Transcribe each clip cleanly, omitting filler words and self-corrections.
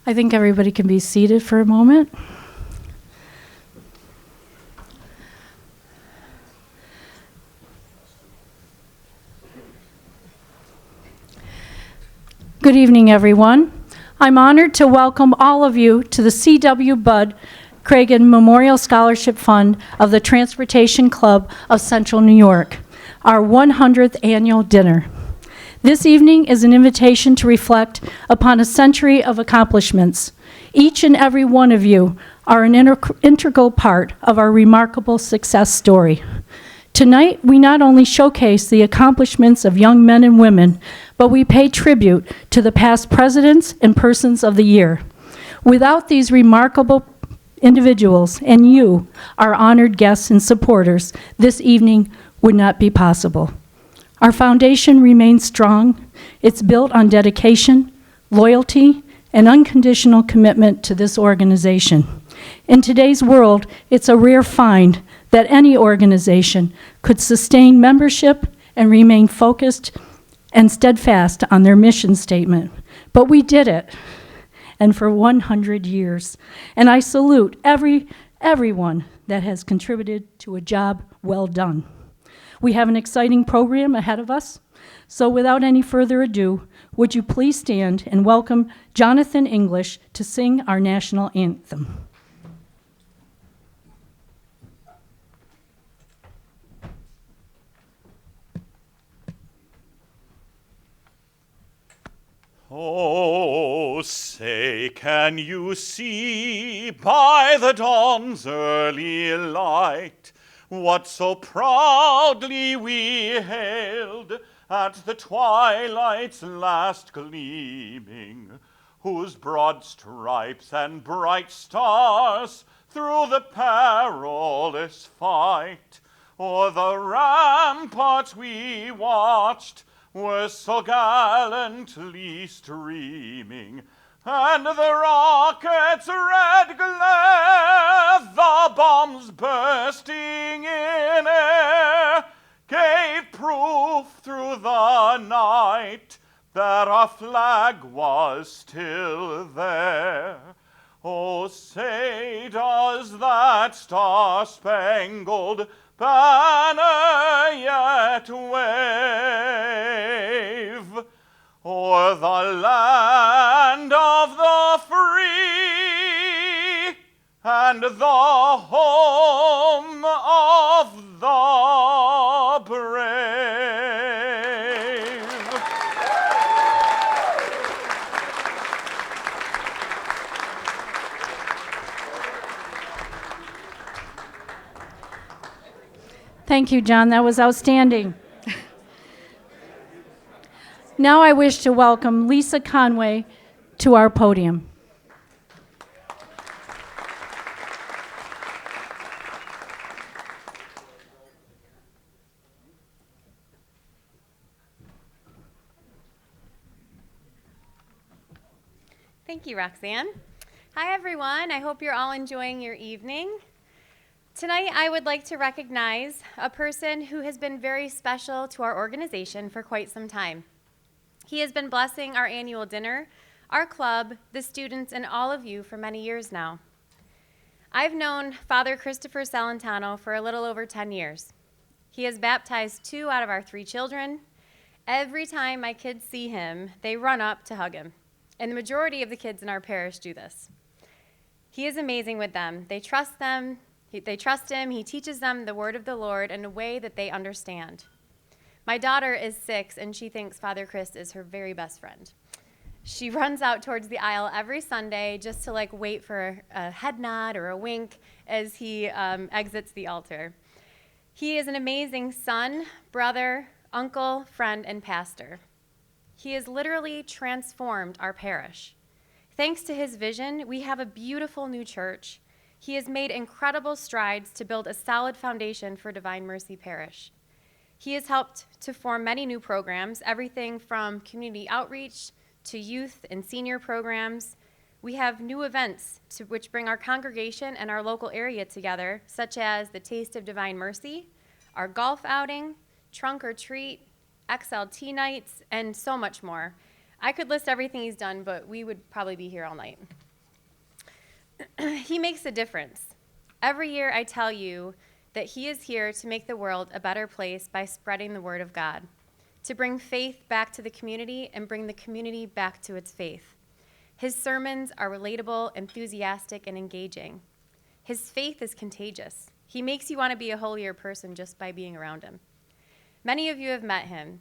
I think everybody can be seated for a moment. Good evening, everyone. I'm honored to welcome all of you to the C.W. Budd Cragen Memorial Scholarship Fund of the Transportation Club of Central New York, our 100th annual dinner. This evening is an invitation to reflect upon a century of accomplishments. Each and every one of you are an integral part of our remarkable success story. Tonight, we not only showcase the accomplishments of young men and women, but we pay tribute to the past presidents and persons of the year. Without these remarkable individuals and you, our honored guests and supporters, this evening would not be possible. Our foundation remains strong. It's built on dedication, loyalty, and unconditional commitment to this organization. In today's world, it's a rare find that any organization could sustain membership and remain focused and steadfast on their mission statement. But we did it, and for 100 years. And I salute everyone that has contributed to a job well done. We have an exciting program ahead of us, so without any further ado, would you please stand and welcome Jonathan English to sing our national anthem. Oh, say, can you see by the dawn's early light what so proudly we hailed at the twilight's last gleaming, whose broad stripes and bright stars through the perilous fight o'er the ramparts we watched were so gallantly streaming, and the rocket's red glare, the bombs bursting in air, gave proof through the night that our flag was still there. Oh, say, does that star-spangled banner yet wave o'er the land of the free and the home of the brave? Thank you, John. That was outstanding. Now I wish to welcome Lisa Conway to our podium. Thank you, Roxanne. Hi, everyone. I hope you're all enjoying your evening. Tonight, I would like to recognize a person who has been very special to our organization for quite some time. He has been blessing our annual dinner, our club, the students, and all of you for many years now. I've known Father Christopher Salentano for a little over 10 years. He has baptized 2 out of our 3 children. Every time my kids see him, they run up to hug him, and the majority of the kids in our parish do this. He is amazing with them. They trust him. He teaches them the word of the Lord in a way that they understand. My daughter is 6, and she thinks Father Chris is her very best friend. She runs out towards the aisle every Sunday just to wait for a head nod or a wink as he exits the altar. He is an amazing son, brother, uncle, friend, and pastor. He has literally transformed our parish. Thanks to his vision, we have a beautiful new church. He has made incredible strides to build a solid foundation for Divine Mercy Parish. He has helped to form many new programs, everything from community outreach to youth and senior programs. We have new events which bring our congregation and our local area together, such as the Taste of Divine Mercy, our golf outing, trunk or treat, XLT nights, and so much more. I could list everything he's done, but we would probably be here all night. He makes a difference. Every year I tell you that he is here to make the world a better place by spreading the word of God, to bring faith back to the community and bring the community back to its faith. His sermons are relatable, enthusiastic, and engaging. His faith is contagious. He makes you want to be a holier person just by being around him. Many of you have met him,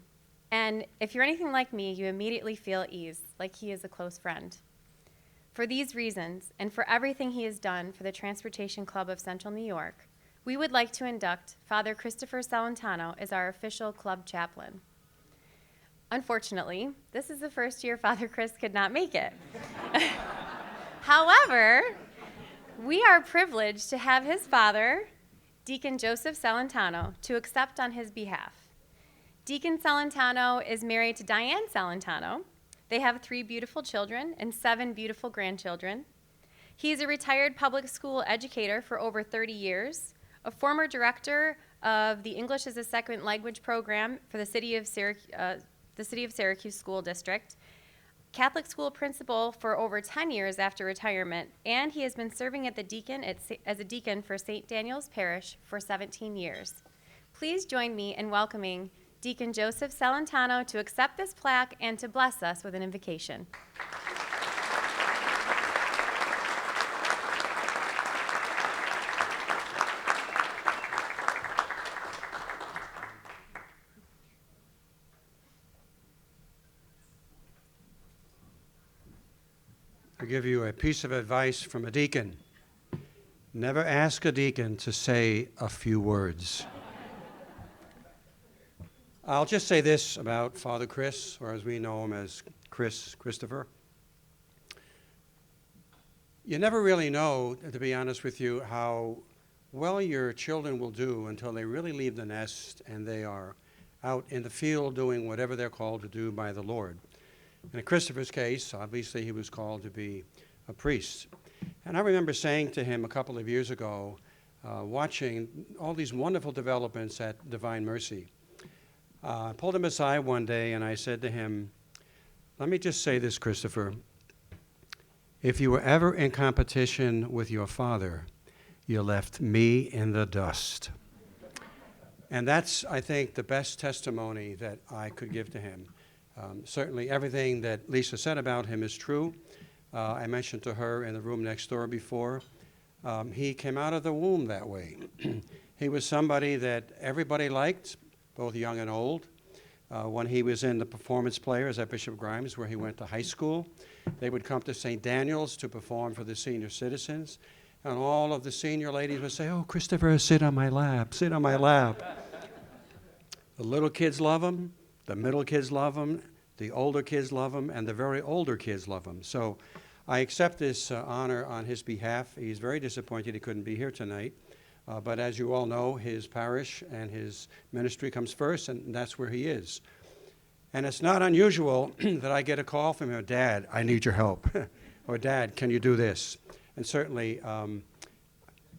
and if you're anything like me, you immediately feel at ease, like he is a close friend. For these reasons, and for everything he has done for the Transportation Club of Central New York, we would like to induct Father Christopher Celentano as our official club chaplain. Unfortunately, this is the first year Father Chris could not make it. However, we are privileged to have his father, Deacon Joseph Celentano, to accept on his behalf. Deacon Celentano is married to Diane Celentano. They have 3 beautiful children and 7 beautiful grandchildren. He is a retired public school educator for over 30 years, a former director of the English as a Second Language program for the City of Syracuse School District, Catholic school principal for over 10 years after retirement, and he has been serving as a deacon for St. Daniel's Parish for 17 years. Please join me in welcoming Deacon Joseph Celentano to accept this plaque and to bless us with an invocation. I give you a piece of advice from a deacon. Never ask a deacon to say a few words. I'll just say this about Father Chris, or as we know him as Christopher. You never really know, to be honest with you, how well your children will do until they really leave the nest and they are out in the field doing whatever they're called to do by the Lord. In Christopher's case, obviously he was called to be a priest. And I remember saying to him a couple of years ago, watching all these wonderful developments at Divine Mercy, I pulled him aside one day and I said to him, let me just say this, Christopher. If you were ever in competition with your father, you left me in the dust. And that's, I think, the best testimony that I could give to him. Certainly everything that Lisa said about him is true. I mentioned to her in the room next door before, he came out of the womb that way. He was somebody that everybody liked, both young and old. When he was in the Performance Players at Bishop Grimes, where he went to high school, they would come to St. Daniel's to perform for the senior citizens. And all of the senior ladies would say, oh, Christopher, sit on my lap, sit on my lap. The little kids love him. The middle kids love him, the older kids love him, and the very older kids love him. So I accept this honor on his behalf. He's very disappointed he couldn't be here tonight. But as you all know, his parish and his ministry comes first, and that's where he is. And it's not unusual that I get a call from him, Dad, I need your help. Or Dad, can you do this? And certainly,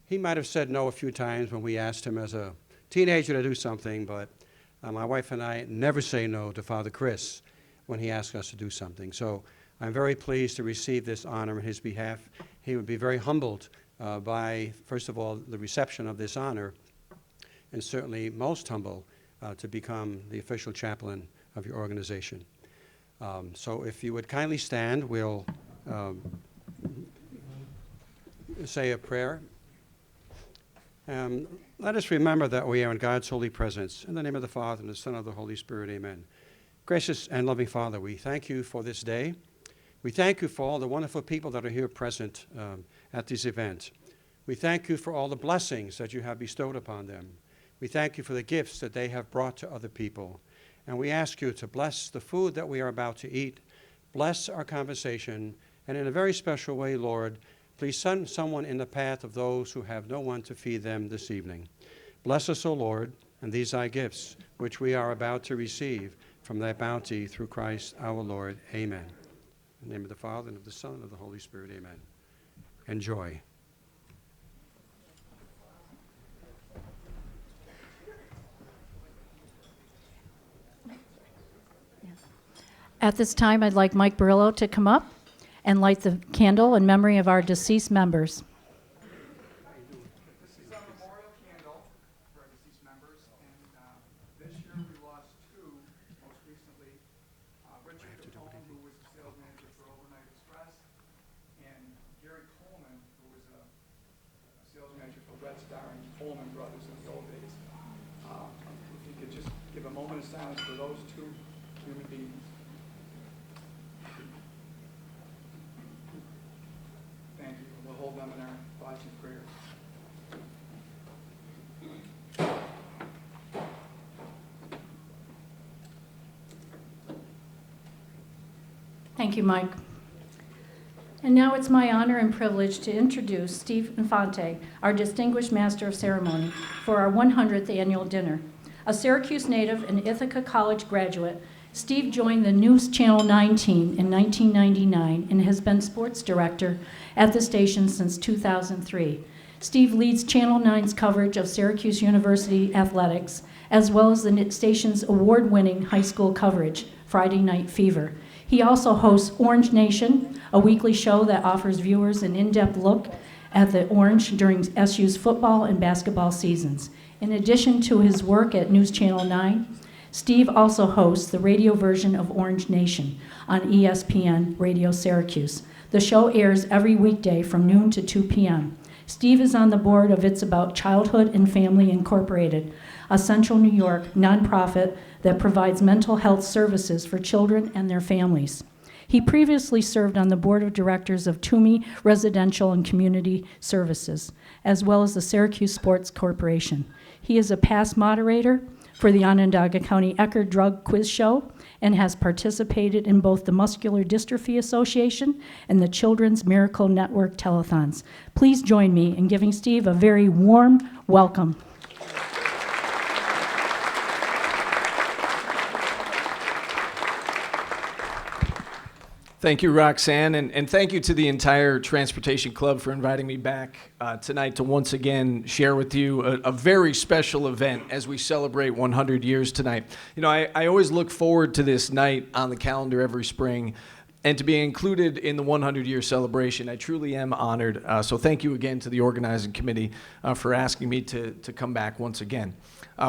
he might have said no a few times when we asked him as a teenager to do something, but my wife and I never say no to Father Chris when he asks us to do something. So I'm very pleased to receive this honor on his behalf. He would be very humbled by, first of all, the reception of this honor, and certainly most humble to become the official chaplain of your organization. So if you would kindly stand, we'll say a prayer. Let us remember that we are in God's holy presence. In the name of the Father, and the Son, and of the Holy Spirit, amen. Gracious and loving Father, we thank you for this day. We thank you for all the wonderful people that are here present at this event. We thank you for all the blessings that you have bestowed upon them. We thank you for the gifts that they have brought to other people. And we ask you to bless the food that we are about to eat, bless our conversation, and in a very special way, Lord, please send someone in the path of those who have no one to feed them this evening. Bless us, O Lord, and these thy gifts, which we are about to receive from thy bounty through Christ our Lord. Amen. In the name of the Father, and of the Son, and of the Holy Spirit. Amen. Enjoy. At this time, I'd like Mike Barillo to come up and light the candle in memory of our deceased members. This is our memorial candle for our deceased members, and this year we lost two, most recently, Richard Capone, who was the sales manager for Overnight Express, and Gary Coleman, who was a sales manager for Red Star and Coleman Brothers in the old days. If you could just give a moment of silence for those two human beings. Thank you. We'll hold them in our thoughts and prayers. Thank you, Mike. And now it's my honor and privilege to introduce Steve Infante, our Distinguished Master of Ceremony, for our 100th annual dinner. A Syracuse native and Ithaca College graduate, Steve joined the News Channel 9 team in 1999 and has been sports director at the station since 2003. Steve leads Channel 9's coverage of Syracuse University athletics, as well as the station's award-winning high school coverage, Friday Night Fever. He also hosts Orange Nation, a weekly show that offers viewers an in-depth look at the Orange during SU's football and basketball seasons. In addition to his work at News Channel 9, Steve also hosts the radio version of Orange Nation on ESPN Radio Syracuse. The show airs every weekday from noon to 2 p.m. Steve is on the board of It's About Childhood and Family Incorporated, a Central New York nonprofit that provides mental health services for children and their families. He previously served on the board of directors of Toomey Residential and Community Services, as well as the Syracuse Sports Corporation. He is a past moderator for the Onondaga County Eckerd Drug Quiz Show and has participated in both the Muscular Dystrophy Association and the Children's Miracle Network telethons. Please join me in giving Steve a very warm welcome. Thank you, Roxanne, and thank you to the entire Transportation Club for inviting me back tonight to once again share with you a very special event as we celebrate 100 years tonight. You know, I always look forward to this night on the calendar every spring, and to be included in the 100-year celebration. I truly am honored, so thank you again to the organizing committee for asking me to come back once again.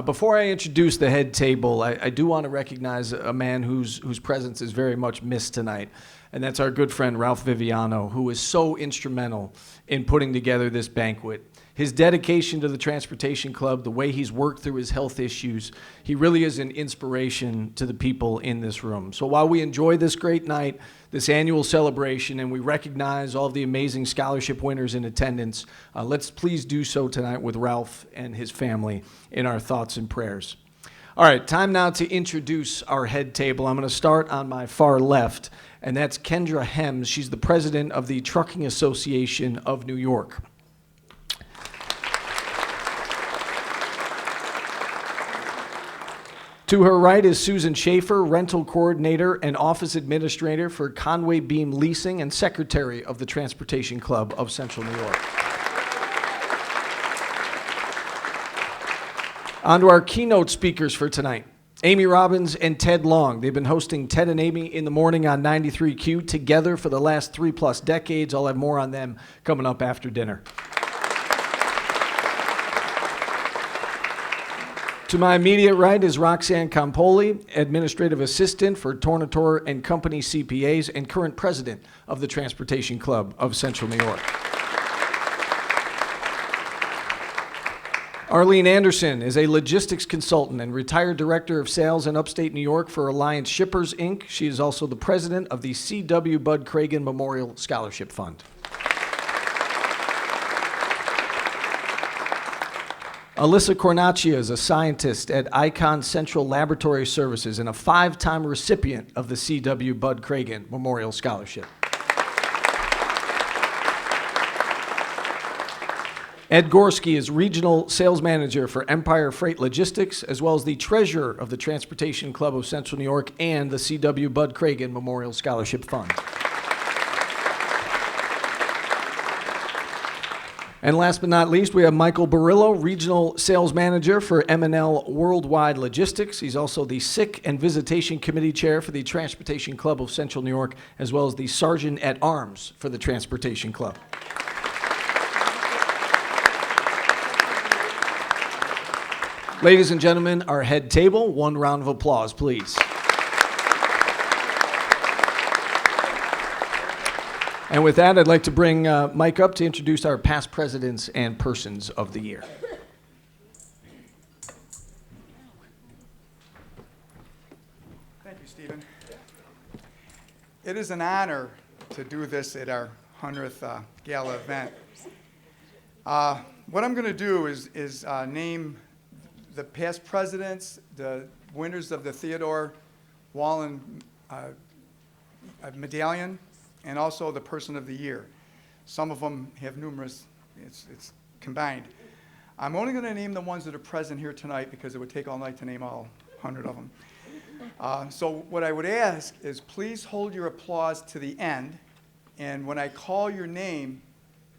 Before I introduce the head table, I do want to recognize a man whose presence is very much missed tonight, and that's our good friend Ralph Viviano, who is so instrumental in putting together this banquet. His dedication to the Transportation Club, the way he's worked through his health issues, he really is an inspiration to the people in this room. So while we enjoy this great night, this annual celebration, and we recognize all of the amazing scholarship winners in attendance, let's please do so tonight with Ralph and his family in our thoughts and prayers. All right, time now to introduce our head table. I'm going to start on my far left, and that's Kendra Hems. She's the president of the Trucking Association of New York. To her right is Susan Schaefer, rental coordinator and office administrator for Conway Beam Leasing and secretary of the Transportation Club of Central New York. On to our keynote speakers for tonight, Amy Robbins and Ted Long. They've been hosting Ted and Amy in the morning on 93Q together for the last 3+ decades. I'll have more on them coming up after dinner. To my immediate right is Roxanne Campoli, Administrative Assistant for Tornator and Company CPAs and current President of the Transportation Club of Central New York. Arlene Anderson is a logistics consultant and retired Director of Sales in upstate New York for Alliance Shippers, Inc. She is also the President of the C.W. Bud Cragen Memorial Scholarship Fund. Alyssa Cornacchia is a scientist at Icon Central Laboratory Services and a 5-time recipient of the C.W. Bud Cragen Memorial Scholarship. Ed Gorski is Regional Sales Manager for Empire Freight Logistics, as well as the Treasurer of the Transportation Club of Central New York and the C.W. Bud Cragen Memorial Scholarship Fund. And last but not least, we have Michael Barillo, Regional Sales Manager for M&L Worldwide Logistics. He's also the Sick and Visitation Committee Chair for the Transportation Club of Central New York, as well as the Sergeant at Arms for the Transportation Club. Ladies and gentlemen, our head table, one round of applause, please. And with that, I'd like to bring Mike up to introduce our past presidents and persons of the year. Thank you, Stephen. It is an honor to do this at our 100th gala event. What I'm going to do is name the past presidents, the winners of the Theodore Wallen medallion, and also the person of the year. Some of them have numerous, it's combined. I'm only going to name the ones that are present here tonight because it would take all night to name all 100 of them. So what I would ask is please hold your applause to the end, and when I call your name,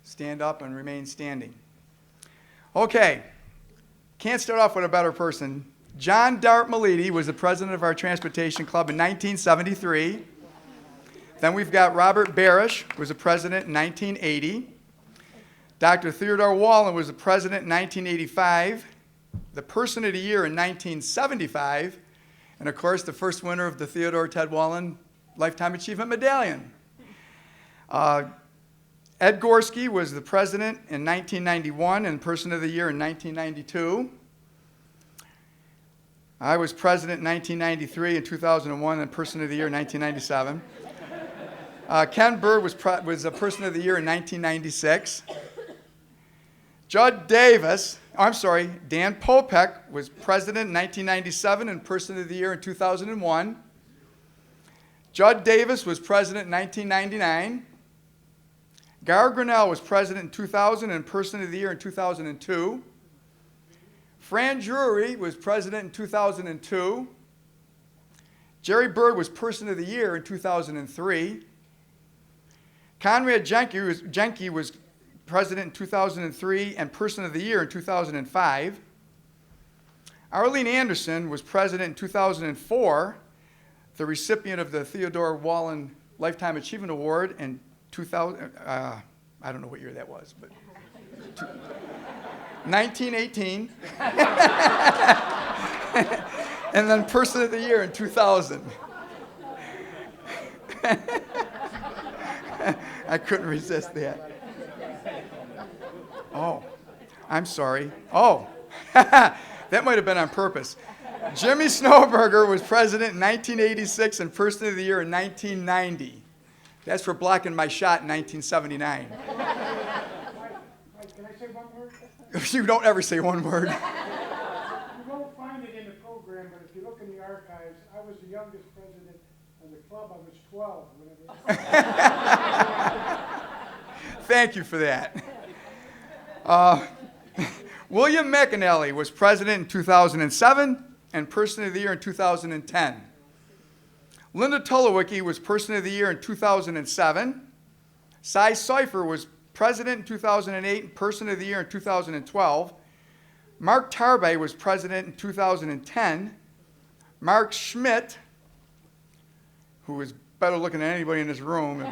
stand up and remain standing. Okay, can't start off with a better person. John Dart Malidi was the president of our Transportation Club in 1973. Then we've got Robert Barish, who was the president in 1980. Dr. Theodore Wallen was the president in 1985. The person of the year in 1975. And of course, the first winner of the Theodore Ted Wallen Lifetime Achievement Medallion. Ed Gorski was the president in 1991 and person of the year in 1992. I was president in 1993 and 2001 and person of the year in 1997. Ken Bird was a person of the year in 1996. Dan Popek was president in 1997 and person of the year in 2001. Judd Davis was president in 1999. Gar Grinnell was president in 2000 and person of the year in 2002. Fran Drury was president in 2002. Jerry Bird was person of the year in 2003. Conrad Jenke was president in 2003 and person of the year in 2005. Arlene Anderson was president in 2004, the recipient of the Theodore Wallen Lifetime Achievement Award in 2000, I don't know what year that was, but 1918. And then person of the year in 2000. I couldn't resist that. Oh, I'm sorry. Oh, that might have been on purpose. Jimmy Snowberger was president in 1986 and person of the year in 1990. That's for blocking my shot in 1979. Can I say one word? You don't ever say one word. You won't find it in the program, but if you look in the archives, I was the youngest president of the club. I was 12 when it was. Thank you for that. William McAnally was president in 2007 and person of the year in 2010. Linda Tulowicki was person of the year in 2007. Cy Seifer was president in 2008 and person of the year in 2012. Mark Tarbay was president in 2010. Mark Schmidt, who is better looking than anybody in this room,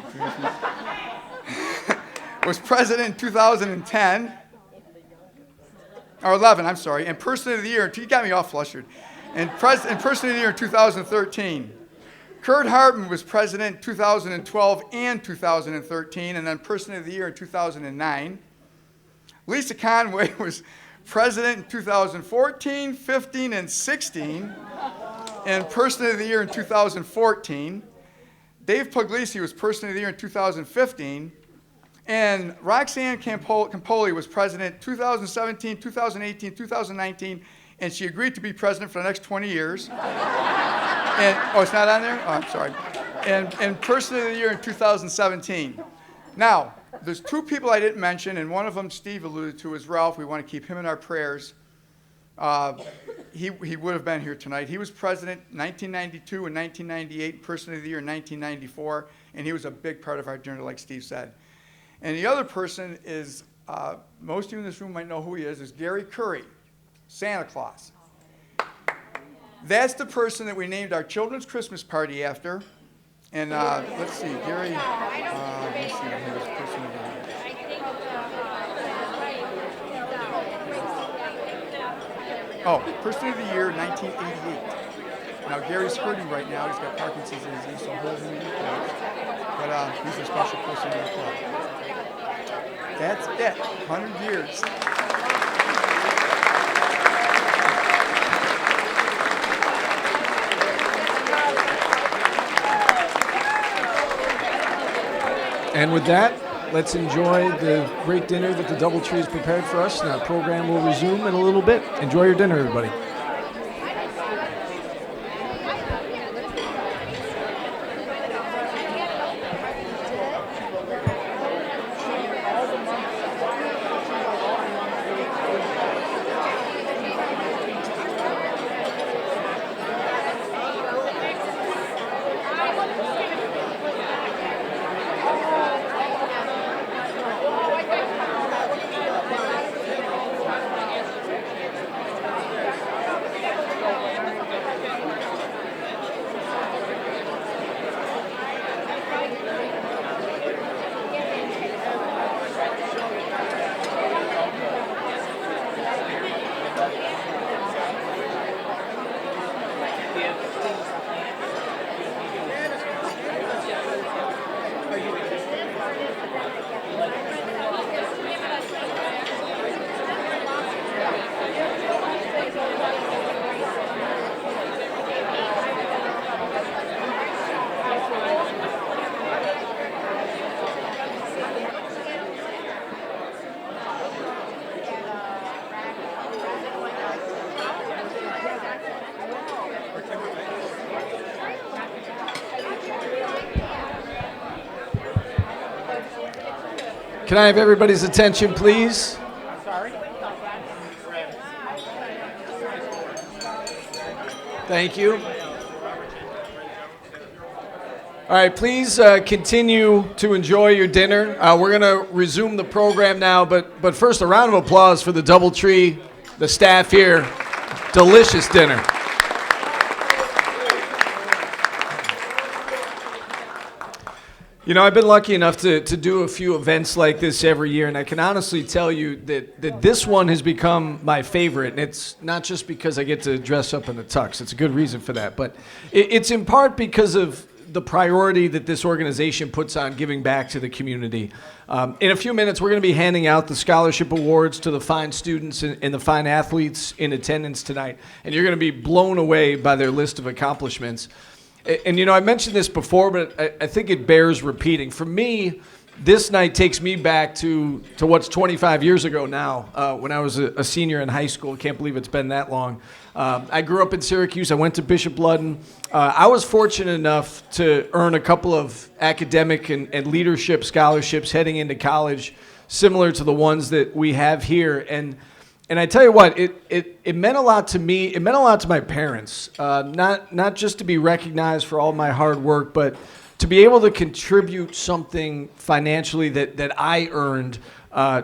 was president in 2010. Or 11, I'm sorry. And person of the year, you got me all flustered. And person of the year in 2013. Kurt Hartman was president in 2012 and 2013, and then person of the year in 2009. Lisa Conway was president in 2014, 15, and 16, and person of the year in 2014. Dave Puglisi was person of the year in 2015. And Roxanne Campoli was president 2017, 2018, 2019, and she agreed to be president for the next 20 years. Oh, it's not on there? Oh, I'm sorry. And person of the year in 2017. Now, there's two people I didn't mention, and one of them Steve alluded to is Ralph. We want to keep him in our prayers. He would have been here tonight. He was president 1992 and 1998, person of the year in 1994, and he was a big part of our journey, like Steve said. And the other person is most of you in this room might know who he is Gary Curry, Santa Claus. That's the person that we named our children's Christmas party after. And let's see, Gary, let's see, who's the person over here? Oh, Person of the Year, 1988. Now, Gary's hurting right now. He's got Parkinson's disease, so hold him in your prayers. But he's a special person in the club. That's it, 100 years. And with that, let's enjoy the great dinner that the DoubleTree has prepared for us. And our program will resume in a little bit. Enjoy your dinner, everybody. Can I have everybody's attention, please? Thank you. All right, please continue to enjoy your dinner. We're going to resume the program now, but first, a round of applause for the DoubleTree, the staff here. Delicious dinner. You know, I've been lucky enough to do a few events like this every year, and I can honestly tell you that this one has become my favorite. And it's not just because I get to dress up in the tux. It's a good reason for that. But it's in part because of the priority that this organization puts on giving back to the community. In a few minutes, we're going to be handing out the scholarship awards to the fine students and the fine athletes in attendance tonight. And you're going to be blown away by their list of accomplishments. And, you know, I mentioned this before, but I think it bears repeating. For me, this night takes me back to what's 25 years ago now, when I was a senior in high school. I can't believe it's been that long. I grew up in Syracuse. I went to Bishop Ludden. I was fortunate enough to earn a couple of academic and leadership scholarships heading into college, similar to the ones that we have here. And I tell you what, it meant a lot to me. It meant a lot to my parents, not just to be recognized for all my hard work, but to be able to contribute something financially that I earned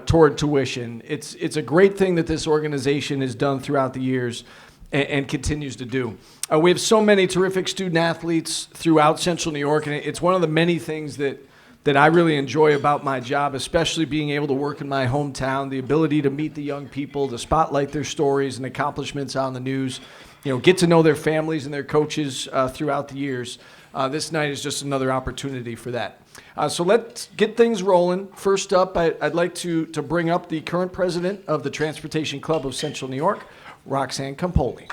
toward tuition. It's a great thing that this organization has done throughout the years and continues to do. We have so many terrific student athletes throughout Central New York, and it's one of the many things that I really enjoy about my job, especially being able to work in my hometown, the ability to meet the young people, to spotlight their stories and accomplishments on the news, you know, get to know their families and their coaches throughout the years. This night is just another opportunity for that. So let's get things rolling. First up, I'd like to bring up the current president of the Transportation Club of Central New York, Roxanne Campoli.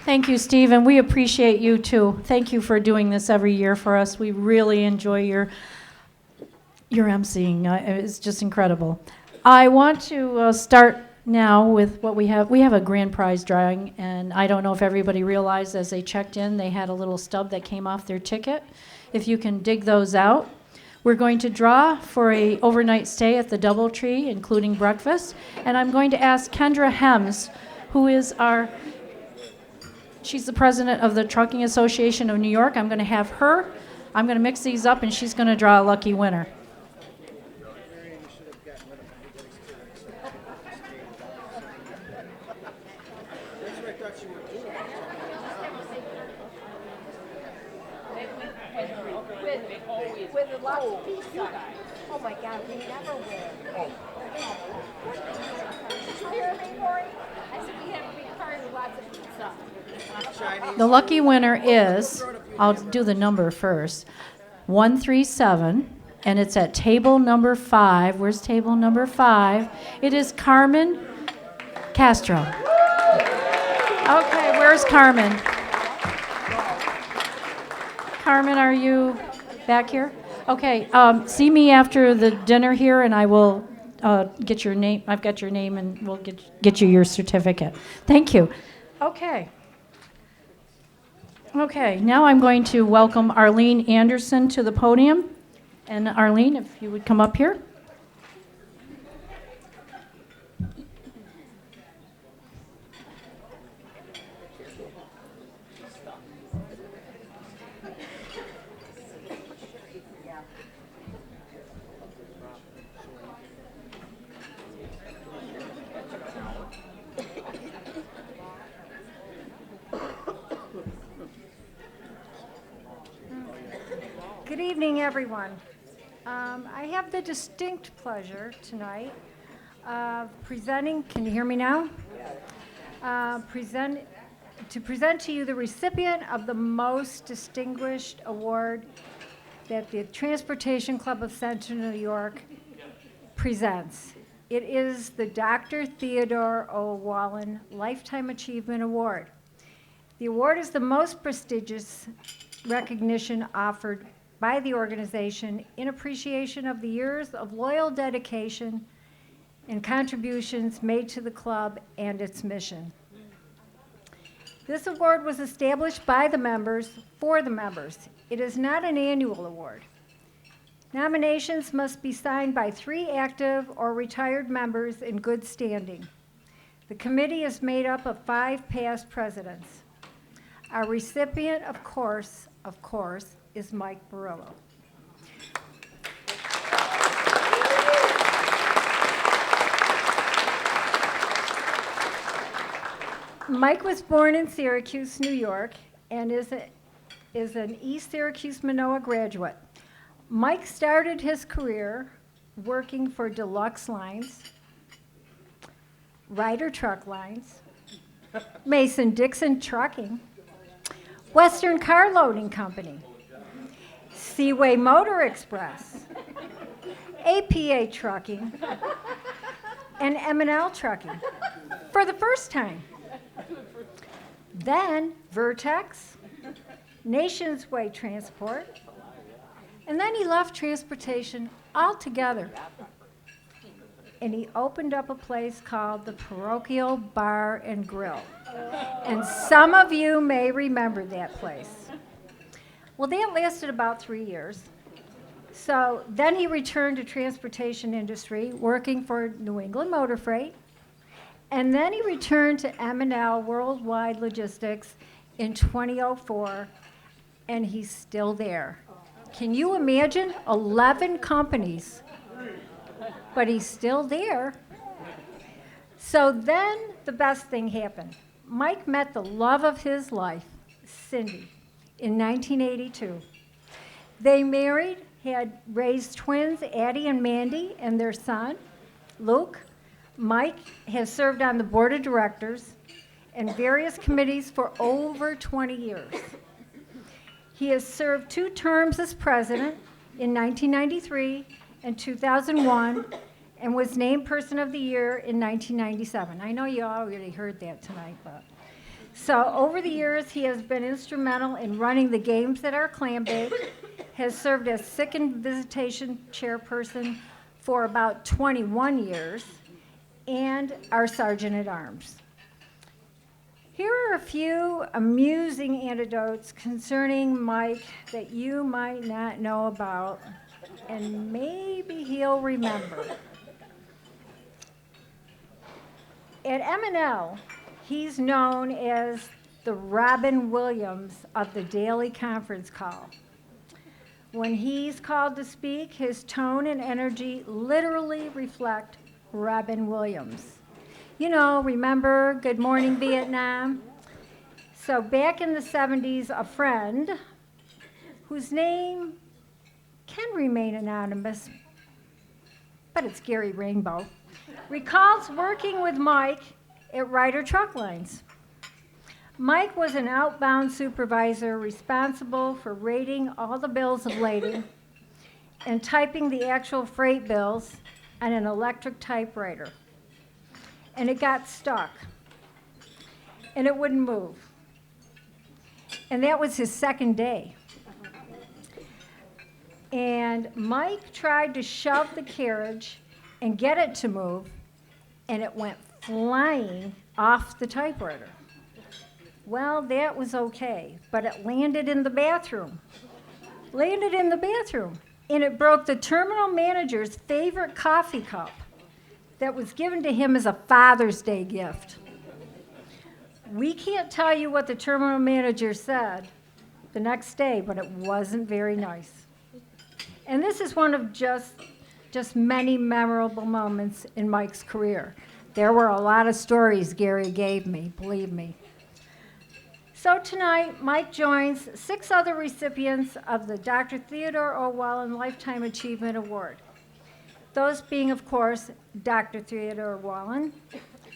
Thank you, Steve, and we appreciate you too. Thank you for doing this every year for us. We really enjoy your emceeing. It's just incredible. I want to start now with what we have. We have a grand prize drawing, and I don't know if everybody realized as they checked in, they had a little stub that came off their ticket. If you can dig those out. We're going to draw for a overnight stay at the DoubleTree, including breakfast, and I'm going to ask Kendra Hems, who is our She's the president of the Trucking Association of New York. I'm going to have her. I'm going to mix these up, and she's going to draw a lucky winner. With the lots of pizza. Oh my God, we never win. Did you hear me, Cory? I said we have to be cars with lots of pizza. The lucky winner is, I'll do the number first, 137, and it's at table number 5. Where's table number 5? It is Carmen Castro. Okay, where's Carmen? Carmen, are you back here? Okay, see me after the dinner here, and I will get your name. I've got your name, and we'll get you your certificate. Thank you. Okay. Okay, now I'm going to welcome Arlene Anderson to the podium. And Arlene, if you would come up here. Good evening, everyone. I have the distinct pleasure tonight of presenting, can you hear me now? To present to you the recipient of the most distinguished award that the Transportation Club of Central New York presents. It is the Dr. Theodore O. Wallen Lifetime Achievement Award. The award is the most prestigious recognition offered by the organization in appreciation of the years of loyal dedication and contributions made to the club and its mission. This award was established by the members for the members. It is not an annual award. Nominations must be signed by 3 active or retired members in good standing. The committee is made up of 5 past presidents. Our recipient, of course, is Mike Barillo. Mike was born in Syracuse, New York, and is an East Syracuse Manoa graduate. Mike started his career working for Deluxe Lines, Ryder Truck Lines, Mason-Dixon Trucking, Western Car Loading Company, Seaway Motor Express, APA Trucking, and M&L Trucking for the first time. Then Vertex, Nations Way Transport, and then he left transportation altogether. And he opened up a place called the Parochial Bar and Grill. And some of you may remember that place. Well, that lasted about 3 years. So then he returned to transportation industry, working for New England Motor Freight. And then he returned to M&L Worldwide Logistics in 2004, and he's still there. Can you imagine? 11 companies, but he's still there. So then the best thing happened. Mike met the love of his life, Cindy, in 1982. They married, had raised twins, Addie and Mandy, and their son, Luke. Mike has served on the board of directors and various committees for over 20 years. He has served 2 terms as president in 1993 and 2001 and was named Person of the Year in 1997. I know you already heard that tonight, but. So over the years, he has been instrumental in running the games at our clam bake, has served as sick and visitation chairperson for about 21 years, and our sergeant at arms. Here are a few amusing anecdotes concerning Mike that you might not know about, and maybe he'll remember. At M&L, he's known as the Robin Williams of the daily conference call. When he's called to speak, his tone and energy literally reflect Robin Williams. You know, remember Good Morning Vietnam? So back in the 70s, a friend whose name can remain anonymous, but it's Gary Rainbow, recalls working with Mike at Ryder Truck Lines. Mike was an outbound supervisor responsible for rating all the bills of lading and typing the actual freight bills on an electric typewriter. And it got stuck, and it wouldn't move. And that was his second day. And Mike tried to shove the carriage and get it to move, and it went flying off the typewriter. Well, that was okay, but it landed in the bathroom. And it broke the terminal manager's favorite coffee cup that was given to him as a Father's Day gift. We can't tell you what the terminal manager said the next day, but it wasn't very nice. And this is one of just many memorable moments in Mike's career. There were a lot of stories Gary gave me, believe me. So tonight, Mike joins 6 other recipients of the Dr. Theodore O. Wallen Lifetime Achievement Award. Those being, of course, Dr. Theodore Wallen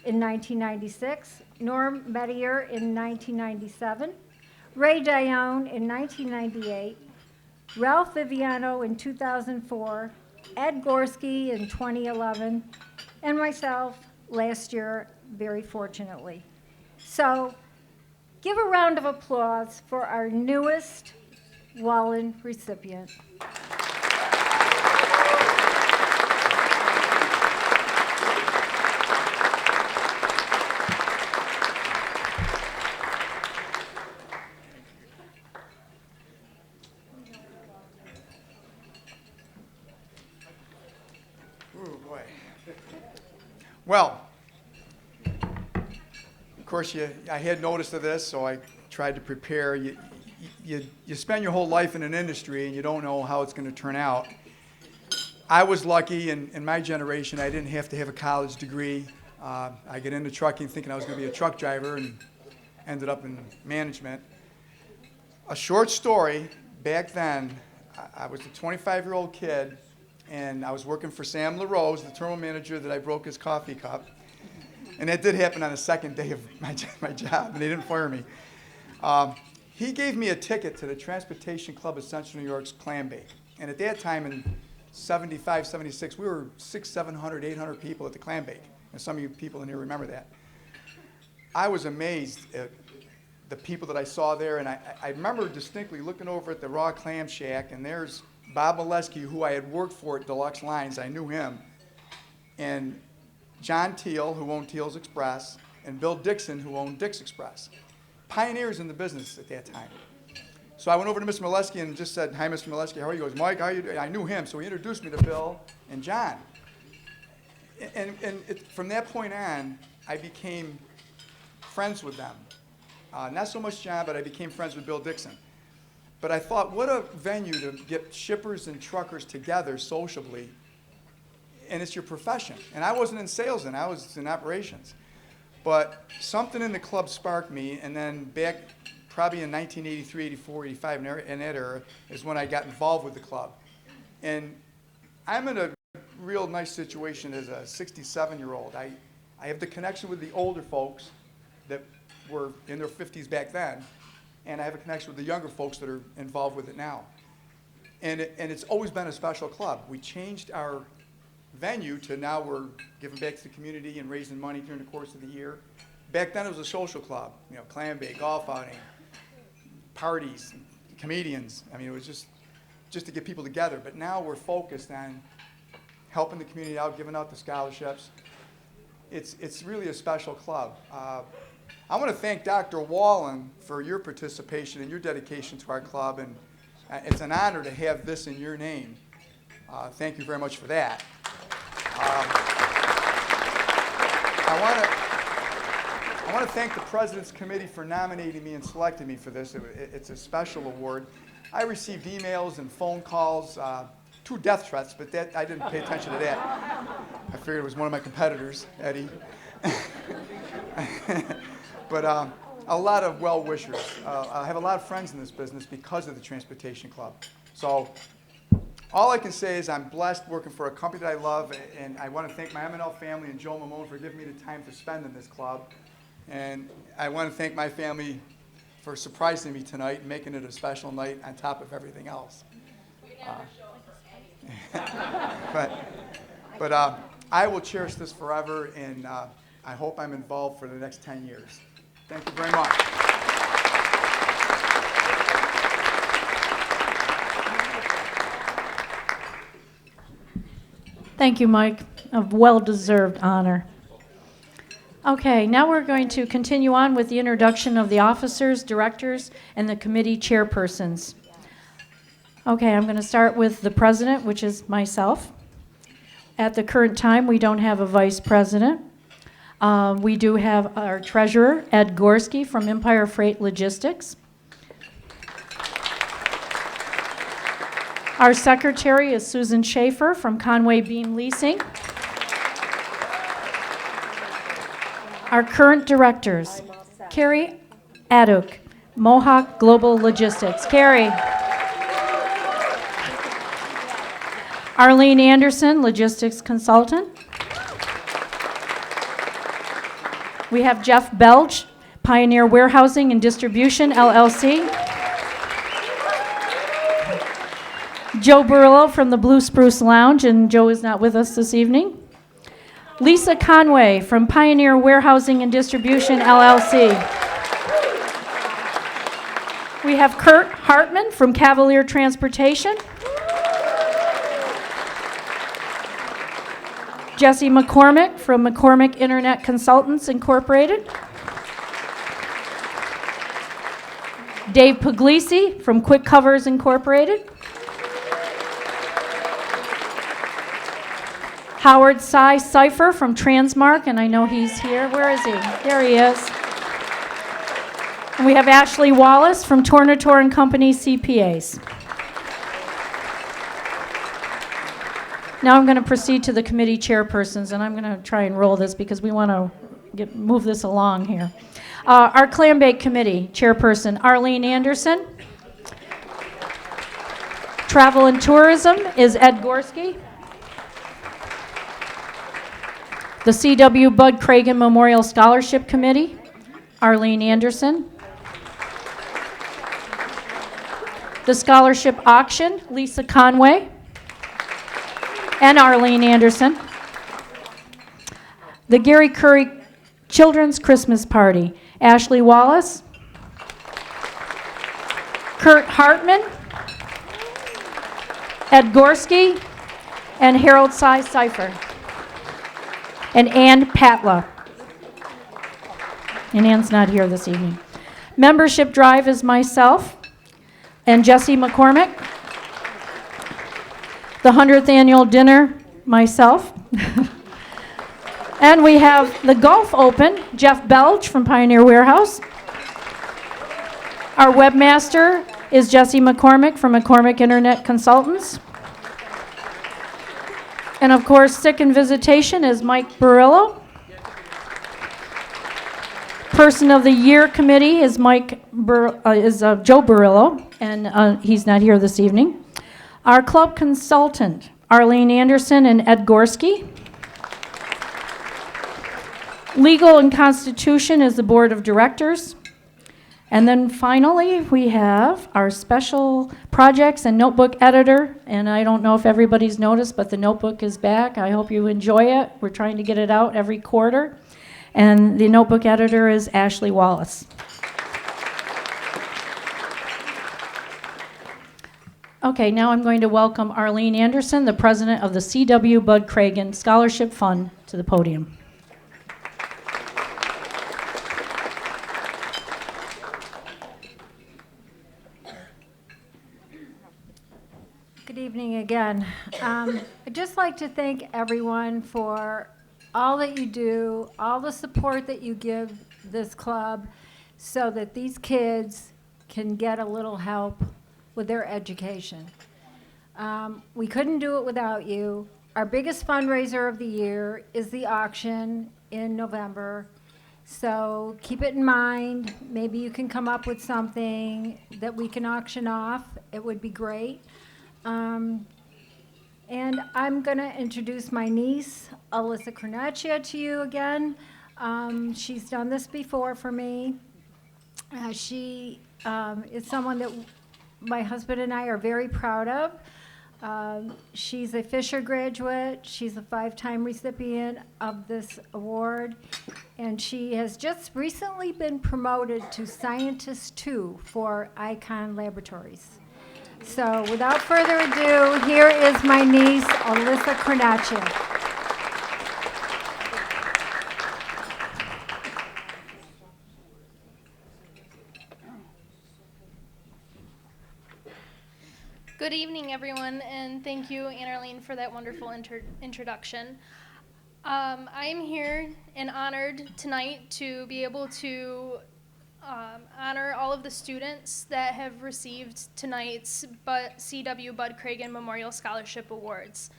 in 1996, Norm Medier in 1997, Ray Dione in 1998, Ralph Viviano in 2004, Ed Gorski in 2011, and myself last year, very fortunately. So give a round of applause for our newest Wallen recipient. Well, of course, I had notice of this, so I tried to prepare. You spend your whole life in an industry, and you don't know how it's going to turn out. I was lucky, in my generation, I didn't have to have a college degree. I got into trucking thinking I was going to be a truck driver, and ended up in management. A short story, back then, I was a 25-year-old kid, and I was working for Sam LaRose, the terminal manager that I broke his coffee cup. And that did happen on the second day of my job, and they didn't fire me. He gave me a ticket to the Transportation Club of Central New York's clam bake. And at that time in 75, 76, we were 600, 700, 800 people at the clam bake. And some of you people in here remember that. I was amazed at the people that I saw there, and I remember distinctly looking over at the raw clam shack, and there's Bob Molesky, who I had worked for at Deluxe Lines. I knew him. And John Teal, who owned Teal's Express, and Bill Dixon, who owned Dick's Express. Pioneers in the business at that time. So I went over to Mr. Molesky and just said, "Hi, Mr. Molesky, how are you?" He goes, "Mike, how are you doing?" I knew him, so he introduced me to Bill and John. And from that point on, I became friends with them. Not so much John, but I became friends with Bill Dixon. But I thought, what a venue to get shippers and truckers together sociably, and it's your profession. And I wasn't in sales then, I was in operations. But something in the club sparked me, and then back probably in 1983, 84, 85, in that era, is when I got involved with the club. And I'm in a real nice situation as a 67-year-old. I have the connection with the older folks that were in their 50s back then, and I have a connection with the younger folks that are involved with it now. And it's always been a special club. We changed our venue to now we're giving back to the community and raising money during the course of the year. Back then it was a social club, clam bake, golf outing, parties, comedians. I mean, it was just to get people together. But now we're focused on helping the community out, giving out the scholarships. It's really a special club. I want to thank Dr. Wallen for your participation and your dedication to our club, and it's an honor to have this in your name. Thank you very much for that. I want to thank the President's Committee for nominating me and selecting me for this. It's a special award. I received emails and phone calls, 2 death threats, but I didn't pay attention to that. I figured it was one of my competitors, Eddie. But a lot of well-wishers. I have a lot of friends in this business because of the Transportation Club. So all I can say is I'm blessed working for a company that I love, and I want to thank my M&L family and Joe Mamone for giving me the time to spend in this club. And I want to thank my family for surprising me tonight and making it a special night on top of everything else. But I will cherish this forever, and I hope I'm involved for the next 10 years. Thank you very much. Thank you, Mike. A well-deserved honor. Okay, now we're going to continue on with the introduction of the officers, directors, and the committee chairpersons. Okay, I'm going to start with the president, which is myself. At the current time, we don't have a vice president. We do have our treasurer, Ed Gorski from Empire Freight Logistics. Our secretary is Susan Schaefer from Conway Beam Leasing. Our current directors, Carrie Aduk, Mohawk Global Logistics. Carrie. Arlene Anderson, logistics consultant. We have Jeff Belch, Pioneer Warehousing and Distribution, LLC. Joe Burillo from the Blue Spruce Lounge, and Joe is not with us this evening. Lisa Conway from Pioneer Warehousing and Distribution, LLC. We have Kurt Hartman from Cavalier Transportation. Jesse McCormick from McCormick Internet Consultants, Incorporated. Dave Puglisi from Quick Covers, Incorporated. Howard Cy Cipher from Transmark, and I know he's here. Where is he? There he is. And we have Ashley Wallace from Tornator and Company CPAs. Now I'm going to proceed to the committee chairpersons, and I'm going to try and roll this because we want to move this along here. Our Clam Bake Committee chairperson, Arlene Anderson. Travel and Tourism is Ed Gorski. The C.W. Bud Cragen Memorial Scholarship Committee, Arlene Anderson. The Scholarship Auction, Lisa Conway and Arlene Anderson. The Gary Curry Children's Christmas Party, Ashley Wallace, Kurt Hartman, Ed Gorski, and Harold Cy Cipher, and Ann Patla. And Ann's not here this evening. Membership Drive is myself and Jesse McCormick. The 100th annual dinner, myself. And we have the Golf Open, Jeff Belch from Pioneer Warehouse. Our webmaster is Jesse McCormick from McCormick Internet Consultants. And of course, Sick and Visitation is Mike Burillo. Person of the Year Committee is Joe Burillo, and he's not here this evening. Our club consultant, Arlene Anderson and Ed Gorski. Legal and Constitution is the Board of Directors. And then finally, we have our special projects and notebook editor. And I don't know if everybody's noticed, but the notebook is back. I hope you enjoy it. We're trying to get it out every quarter. And the notebook editor is Ashley Wallace. Okay, now I'm going to welcome Arlene Anderson, the president of the C.W. Bud Cragen Scholarship Fund, to the podium. Good evening again. I'd just like to thank everyone for all that you do, all the support that you give this club so that these kids can get a little help with their education. We couldn't do it without you. Our biggest fundraiser of the year is the auction in November. So keep it in mind. Maybe you can come up with something that we can auction off. It would be great. And I'm going to introduce my niece, Alyssa Cornacchia, to you again. She's done this before for me. She is someone that my husband and I are very proud of. She's a Fisher graduate. She's a 5-time recipient of this award. And she has just recently been promoted to Scientist 2 for Icon Laboratories. So without further ado, here is my niece, Alyssa Cornacchia. Good evening, everyone, and thank you, Anne Arlene, for that wonderful introduction. I am here and honored tonight to be able to honor all of the students that have received tonight's C.W. Bud Cragen Memorial Scholarship Awards.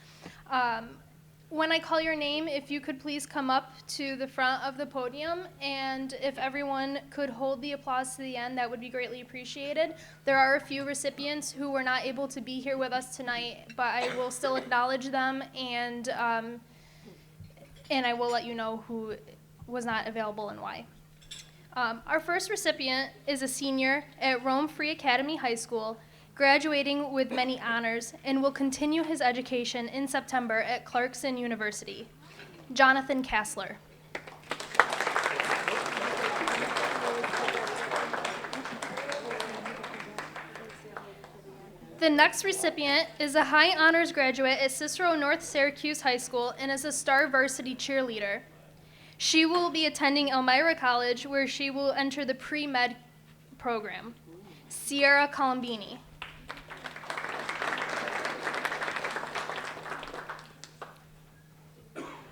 When I call your name, if you could please come up to the front of the podium, and if everyone could hold the applause to the end, that would be greatly appreciated. There are a few recipients who were not able to be here with us tonight, but I will still acknowledge them, and I will let you know who was not available and why. Our first recipient is a senior at Rome Free Academy High School, graduating with many honors, and will continue his education in September at Clarkson University. Jonathan Kassler. The next recipient is a high honors graduate at Cicero North Syracuse High School and is a star varsity cheerleader. She will be attending Elmira College, where she will enter the pre-med program. Sierra Colombini.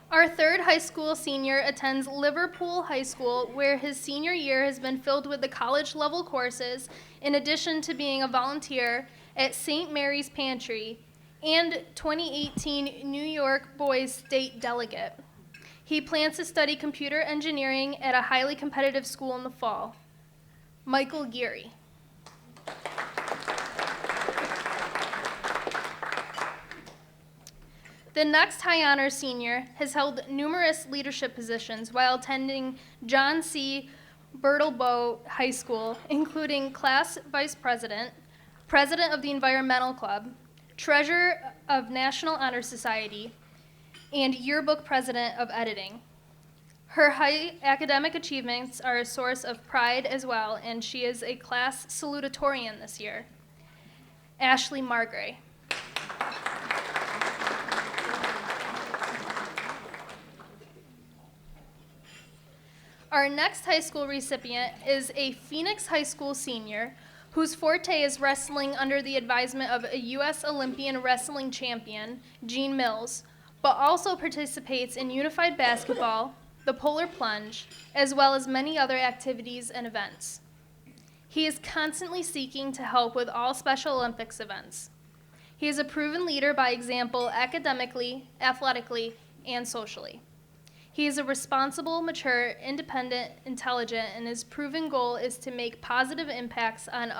Our third high school senior attends Liverpool High School, where his senior year has been filled with the college-level courses, in addition to being a volunteer at St. Mary's Pantry and 2018 New York Boys State Delegate. He plans to study computer engineering at a highly competitive school in the fall. Michael Geary. The next high honors senior has held numerous leadership positions while attending John C. Bertelbeau High School, including class vice president, president of the Environmental Club, treasurer of National Honor Society, and yearbook president of editing. Her high academic achievements are a source of pride as well, and she is a class salutatorian this year. Ashley Margray. Our next high school recipient is a Phoenix High School senior whose forte is wrestling under the advisement of a U.S. Olympian wrestling champion, Gene Mills, but also participates in unified basketball, the polar plunge, as well as many other activities and events. He is constantly seeking to help with all Special Olympics events. He is a proven leader by example academically, athletically, and socially. He is a responsible, mature, independent, intelligent, and his proven goal is to make positive impacts on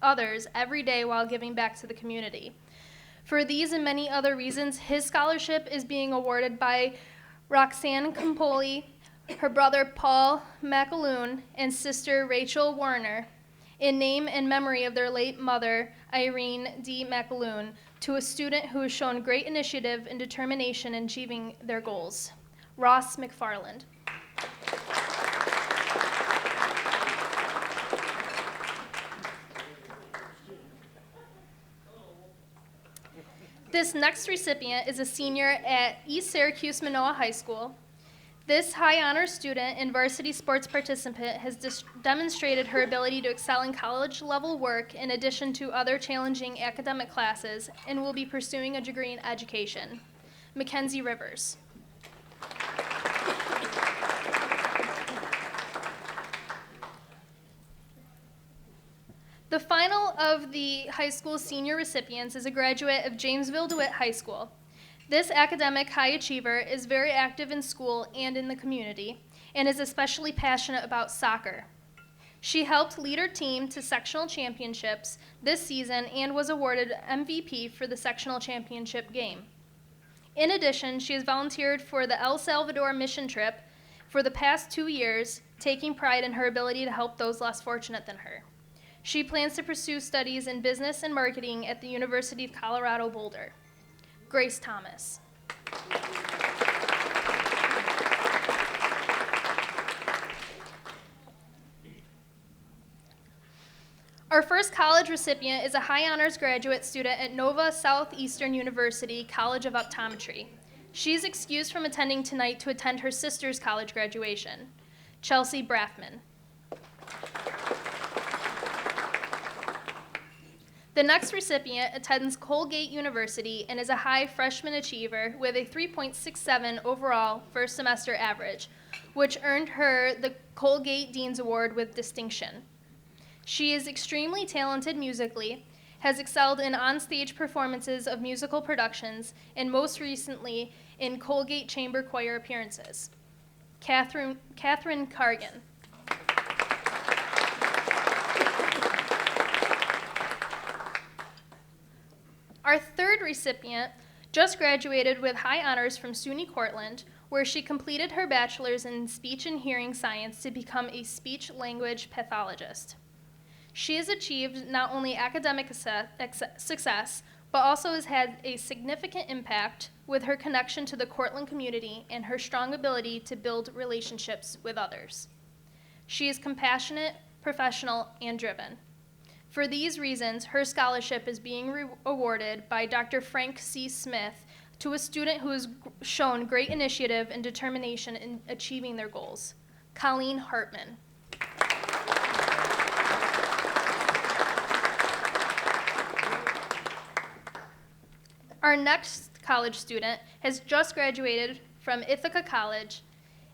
others every day while giving back to the community. For these and many other reasons, his scholarship is being awarded by Roxanne Campoli, her brother Paul McAloon, and sister Rachel Warner, in name and memory of their late mother, Irene D. McAloon, to a student who has shown great initiative and determination in achieving their goals. Ross McFarland. This next recipient is a senior at East Syracuse Manoa High School. This high honor student and varsity sports participant has demonstrated her ability to excel in college level work in addition to other challenging academic classes and will be pursuing a degree in education. Mackenzie Rivers. The final of the high school senior recipients is a graduate of Jamesville DeWitt High School. This academic high achiever is very active in school and in the community, and is especially passionate about soccer. She helped lead her team to sectional championships this season and was awarded MVP for the sectional championship game. In addition, she has volunteered for the El Salvador mission trip for the past 2 years, taking pride in her ability to help those less fortunate than her. She plans to pursue studies in business and marketing at the University of Colorado Boulder. Grace Thomas. Our first college recipient is a high honors graduate student at Nova Southeastern University College of Optometry. She is excused from attending tonight to attend her sister's college graduation. Chelsea Braffman. The next recipient attends Colgate University and is a high freshman achiever with a 3.67 overall first semester average, which earned her the Colgate Dean's Award with distinction. She is extremely talented musically, has excelled in on-stage performances of musical productions, and most recently in Colgate Chamber Choir appearances. Catherine Cargan. Our third recipient just graduated with high honors from SUNY Cortland, where she completed her bachelor's in speech and hearing science to become a speech-language pathologist. She has achieved not only academic success, but also has had a significant impact with her connection to the Cortland community and her strong ability to build relationships with others. She is compassionate, professional, and driven. For these reasons, her scholarship is being awarded by Dr. Frank C. Smith to a student who has shown great initiative and determination in achieving their goals. Colleen Hartman. Our next college student has just graduated from Ithaca College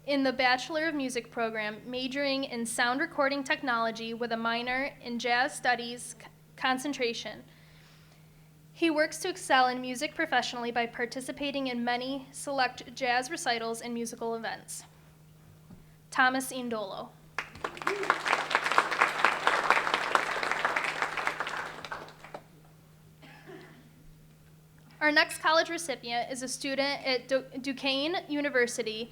in the Bachelor of Music program, majoring in sound recording technology with a minor in jazz studies concentration. He works to excel in music professionally by participating in many select jazz recitals and musical events. Thomas Indolo. Our next college recipient is a student at Duquesne University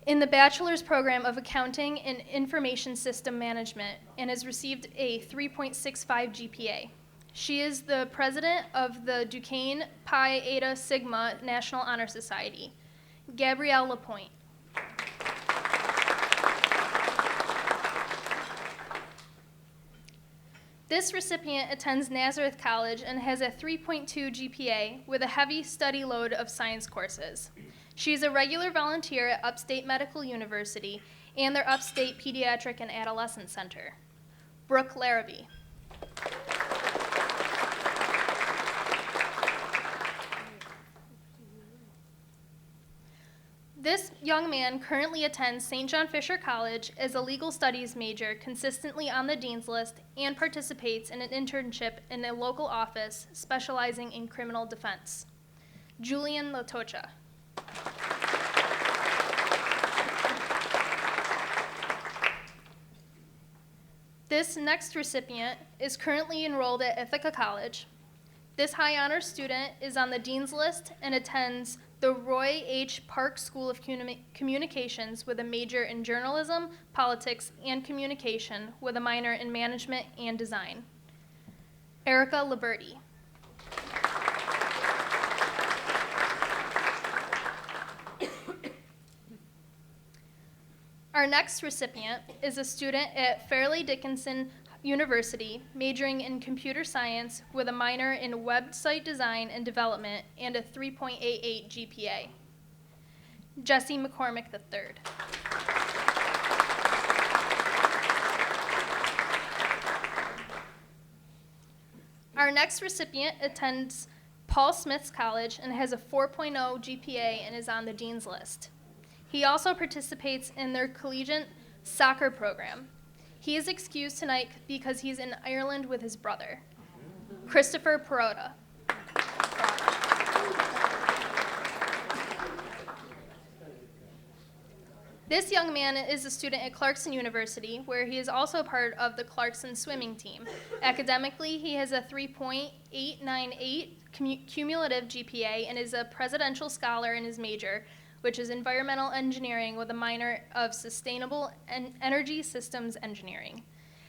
in the bachelor's program of accounting and information system management and has received a 3.65 GPA. She is the president of the Duquesne Pi Eta Sigma National Honor Society. Gabrielle Lapointe. This recipient attends Nazareth College and has a 3.2 GPA with a heavy study load of science courses. She is a regular volunteer at Upstate Medical University and their Upstate Pediatric and Adolescent Center. Brooke Larrabee. This young man currently attends St. John Fisher College as a legal studies major, consistently on the dean's list, and participates in an internship in a local office specializing in criminal defense. Julian Latocha. This next recipient is currently enrolled at Ithaca College. This high honor student is on the dean's list and attends the Roy H. Park School of Communications with a major in journalism, politics, and communication with a minor in management and design. Erica Liberti. Our next recipient is a student at Fairleigh Dickinson University, majoring in computer science with a minor in website design and development and a 3.88 GPA. Jesse McCormick III. Our next recipient attends Paul Smith's College and has a 4.0 GPA and is on the dean's list. He also participates in their collegiate soccer program. He is excused tonight because he's in Ireland with his brother. Christopher Perota. This young man is a student at Clarkson University, where he is also part of the Clarkson swimming team. Academically, he has a 3.898 cumulative GPA and is a presidential scholar in his major, which is environmental engineering with a minor of sustainable energy systems engineering.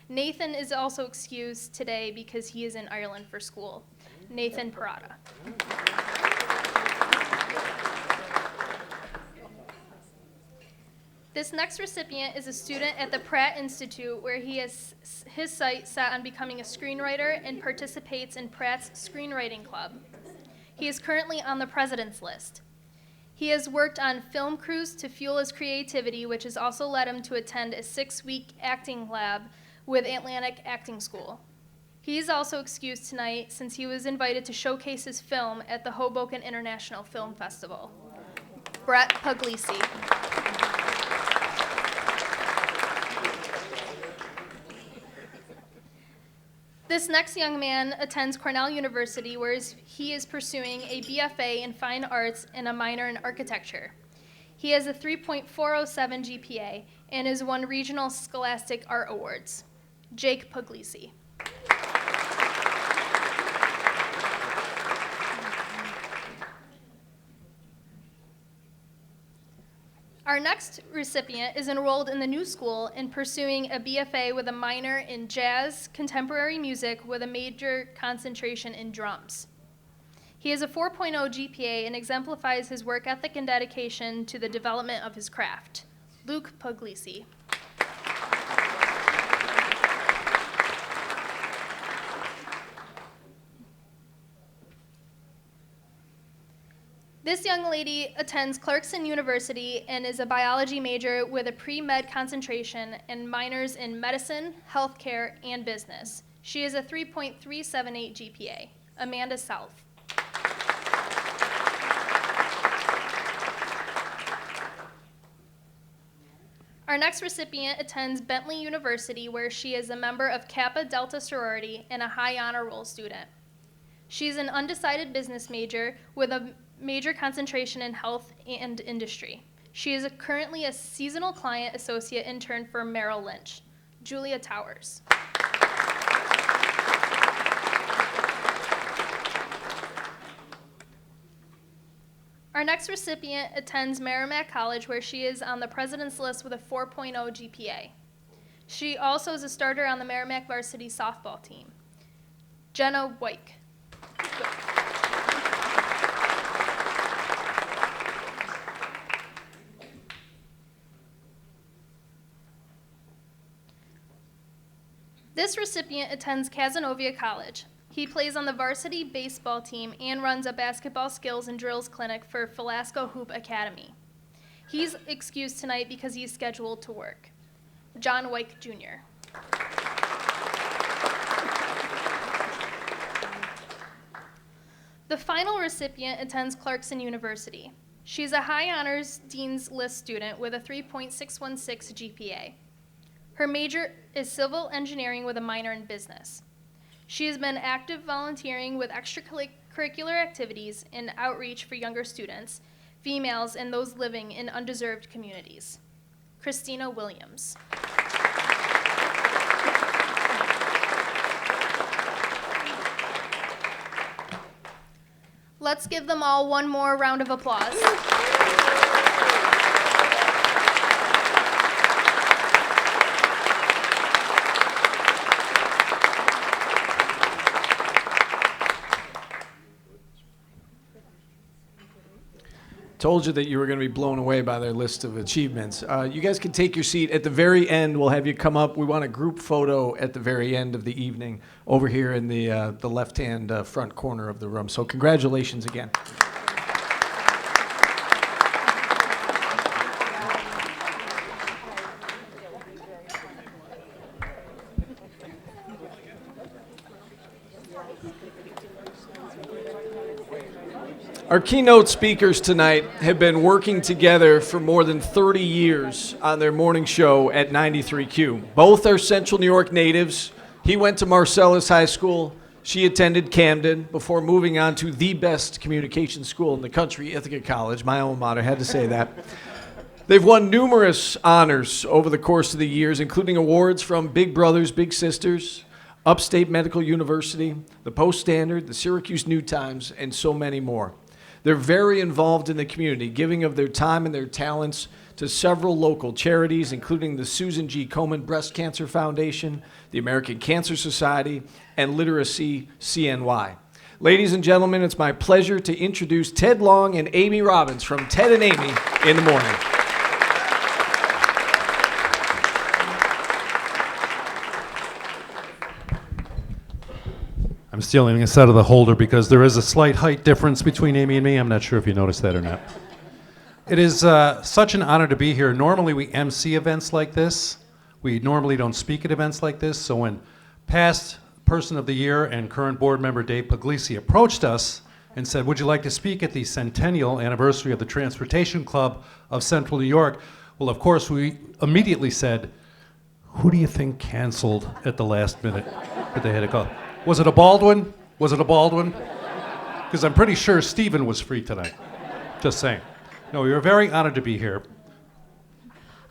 Nathan is also excused today because he is in Ireland for school. Nathan Parada. This next recipient is a student at the Pratt Institute, where he has his sights set on becoming a screenwriter and participates in Pratt's Screenwriting Club. He is currently on the president's list. He has worked on film crews to fuel his creativity, which has also led him to attend a 6-week acting lab with Atlantic Acting School. He is also excused tonight since he was invited to showcase his film at the Hoboken International Film Festival. Brett Puglisi. This next young man attends Cornell University, where he is pursuing a BFA in Fine Arts and a minor in Architecture. He has a 3.407 GPA and has won regional Scholastic Art Awards. Jake Puglisi. Our next recipient is enrolled in the New School and pursuing a BFA with a minor in jazz, contemporary music with a major concentration in drums. He has a 4.0 GPA and exemplifies his work ethic and dedication to the development of his craft. Luke Puglisi. This young lady attends Clarkson University and is a biology major with a pre-med concentration and minors in medicine, healthcare, and business. She has a 3.378 GPA. Amanda South. Our next recipient attends Bentley University, where she is a member of Kappa Delta sorority and a high honor roll student. She's an undecided business major with a major concentration in health and industry. She is currently a seasonal client associate intern for Merrill Lynch. Julia Towers. Our next recipient attends Merrimack College, where she is on the president's list with a 4.0 GPA. She also is a starter on the Merrimack varsity softball team. Jenna Wyke. This recipient attends Cazenovia College. He plays on the varsity baseball team and runs a basketball skills and drills clinic for Falasco Hoop Academy. He's excused tonight because he's scheduled to work. John Wyke, Jr. The final recipient attends Clarkson University. She's a high honors Dean's List student with a 3.616 GPA. Her major is civil engineering with a minor in business. She has been active volunteering with extracurricular activities and outreach for younger students, females, and those living in undeserved communities. Christina Williams. Let's give them all one more round of applause. Told you that you were going to be blown away by their list of achievements. You guys can take your seat. At the very end, we'll have you come up. We want a group photo at the very end of the evening over here in the left-hand front corner of the room. So congratulations again. Our keynote speakers tonight have been working together for more than 30 years on their morning show at 93Q. Both are Central New York natives. He went to Marcellus High School. She attended Camden before moving on to the best communication school in the country, Ithaca College, my alma mater, had to say that. They've won numerous honors over the course of the years, including awards from Big Brothers, Big Sisters, Upstate Medical University, the Post Standard, the Syracuse New Times, and so many more. They're very involved in the community, giving of their time and their talents to several local charities, including the Susan G. Komen Breast Cancer Foundation, the American Cancer Society, and Literacy CNY. Ladies and gentlemen, it's my pleasure to introduce Ted Long and Amy Robbins from Ted and Amy in the Morning. I'm stealing this out of the holder because there is a slight height difference between Amy and me. I'm not sure if you noticed that or not. It is such an honor to be here. Normally we MC events like this. We normally don't speak at events like this. So when past Person of the Year and current board member Dave Puglisi approached us and said, would you like to speak at the centennial anniversary of the Transportation Club of Central New York? Well, of course, we immediately said, who do you think canceled at the last minute that they had to call? Was it a Baldwin? Was it a Baldwin? Because I'm pretty sure Stephen was free tonight. Just saying. No, we were very honored to be here.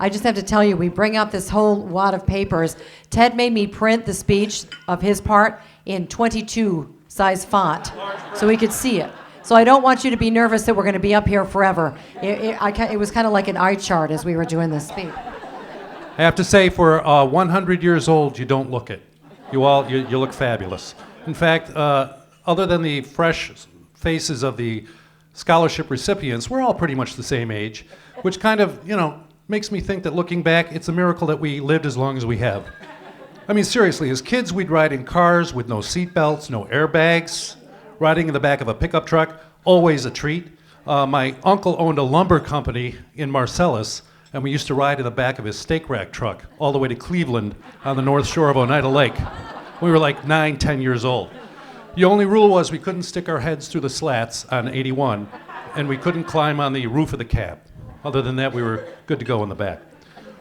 I just have to tell you, we bring up this whole wad of papers. Ted made me print the speech of his part in 22 size font so we could see it. So I don't want you to be nervous that we're going to be up here forever. It was kind of like an eye chart as we were doing this speech. I have to say, for 100 years old, you don't look it. You look fabulous. In fact, other than the fresh faces of the scholarship recipients, we're all pretty much the same age, which kind of, makes me think that looking back, it's a miracle that we lived as long as we have. I mean, seriously, as kids, we'd ride in cars with no seat belts, no airbags, riding in the back of a pickup truck, always a treat. My uncle owned a lumber company in Marcellus, and we used to ride in the back of his steak rack truck all the way to Cleveland on the north shore of Oneida Lake. We were like 9, 10 years old. The only rule was we couldn't stick our heads through the slats on 81, and we couldn't climb on the roof of the cab. Other than that, we were good to go in the back.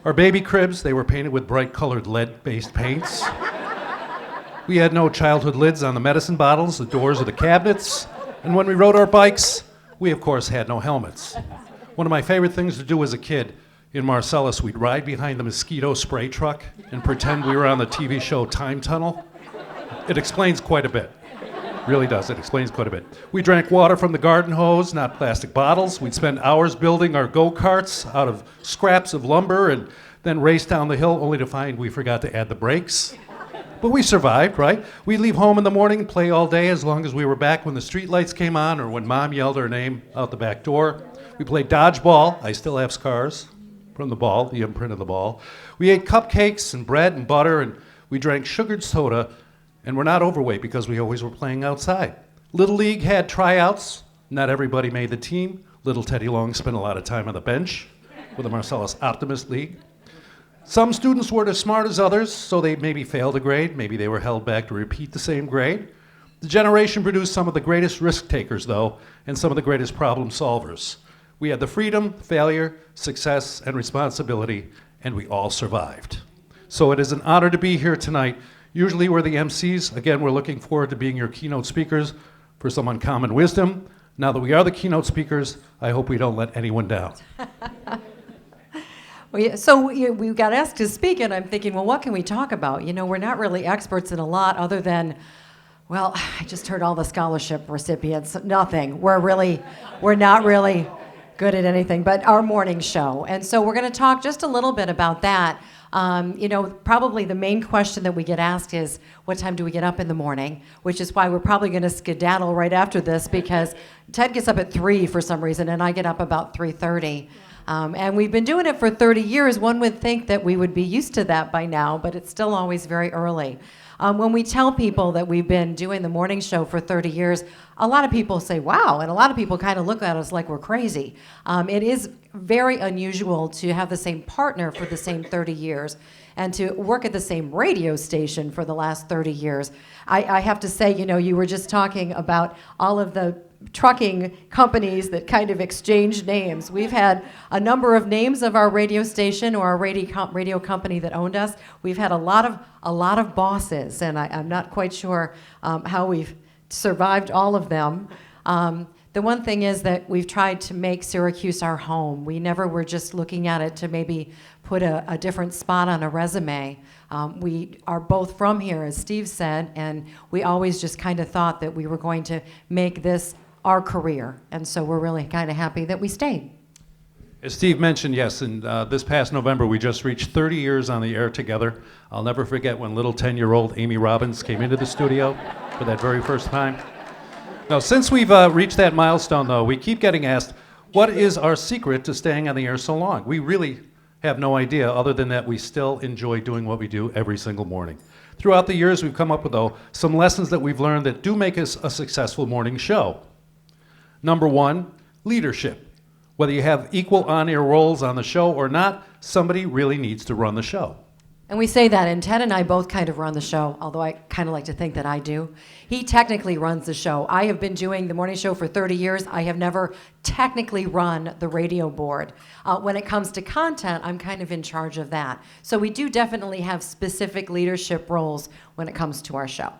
Our baby cribs, they were painted with bright colored lead-based paints. We had no childhood lids on the medicine bottles, the doors of the cabinets, and when we rode our bikes, we of course had no helmets. One of my favorite things to do as a kid, in Marcellus, we'd ride behind the mosquito spray truck and pretend we were on the TV show Time Tunnel. It explains quite a bit. Really does. It explains quite a bit. We drank water from the garden hose, not plastic bottles. We'd spend hours building our go-karts out of scraps of lumber and then race down the hill only to find we forgot to add the brakes. But we survived, right? We'd leave home in the morning and play all day as long as we were back when the street lights came on or when Mom yelled our name out the back door. We played dodgeball. I still have scars from the ball, the imprint of the ball. We ate cupcakes and bread and butter, and we drank sugared soda, and we're not overweight because we always were playing outside. Little League had tryouts. Not everybody made the team. Little Teddy Long spent a lot of time on the bench with the Marcellus Optimist League. Some students weren't as smart as others, so they maybe failed a grade. Maybe they were held back to repeat the same grade. The generation produced some of the greatest risk takers, though, and some of the greatest problem solvers. We had the freedom, failure, success, and responsibility, and we all survived. So it is an honor to be here tonight. Usually we're the MCs. Again, we're looking forward to being your keynote speakers for some uncommon wisdom. Now that we are the keynote speakers, I hope we don't let anyone down. So we got asked to speak, and I'm thinking, well, what can we talk about? We're not really experts in a lot other than, well, I just heard all the scholarship recipients. Nothing. We're not really good at anything but our morning show. And so we're going to talk just a little bit about that. Probably the main question that we get asked is, what time do we get up in the morning? Which is why we're probably going to skedaddle right after this, because Ted gets up at 3 for some reason, and I get up about 3:30. And we've been doing it for 30 years. One would think that we would be used to that by now, but it's still always very early. When we tell people that we've been doing the morning show for 30 years, a lot of people say, wow, and a lot of people kind of look at us like we're crazy. It is very unusual to have the same partner for the same 30 years and to work at the same radio station for the last 30 years. I have to say, you were just talking about all of the trucking companies that kind of exchange names. We've had a number of names of our radio station or our radio company that owned us. We've had a lot of bosses, and I'm not quite sure how we've survived all of them. The one thing is that we've tried to make Syracuse our home. We never were just looking at it to maybe put a different spot on a resume. We are both from here, as Steve said, and we always just kind of thought that we were going to make this our career. And so we're really kind of happy that we stayed. As Steve mentioned, yes, and this past November we just reached 30 years on the air together. I'll never forget when little 10-year-old Amy Robbins came into the studio for that very first time. Now, since we've reached that milestone, though, we keep getting asked, what is our secret to staying on the air so long? We really have no idea, other than that we still enjoy doing what we do every single morning. Throughout the years, we've come up with, though, some lessons that we've learned that do make us a successful morning show. Number one, leadership. Whether you have equal on-air roles on the show or not, somebody really needs to run the show. And we say that, and Ted and I both kind of run the show, although I kind of like to think that I do. He technically runs the show. I have been doing the morning show for 30 years. I have never technically run the radio board. When it comes to content, I'm kind of in charge of that. So we do definitely have specific leadership roles when it comes to our show.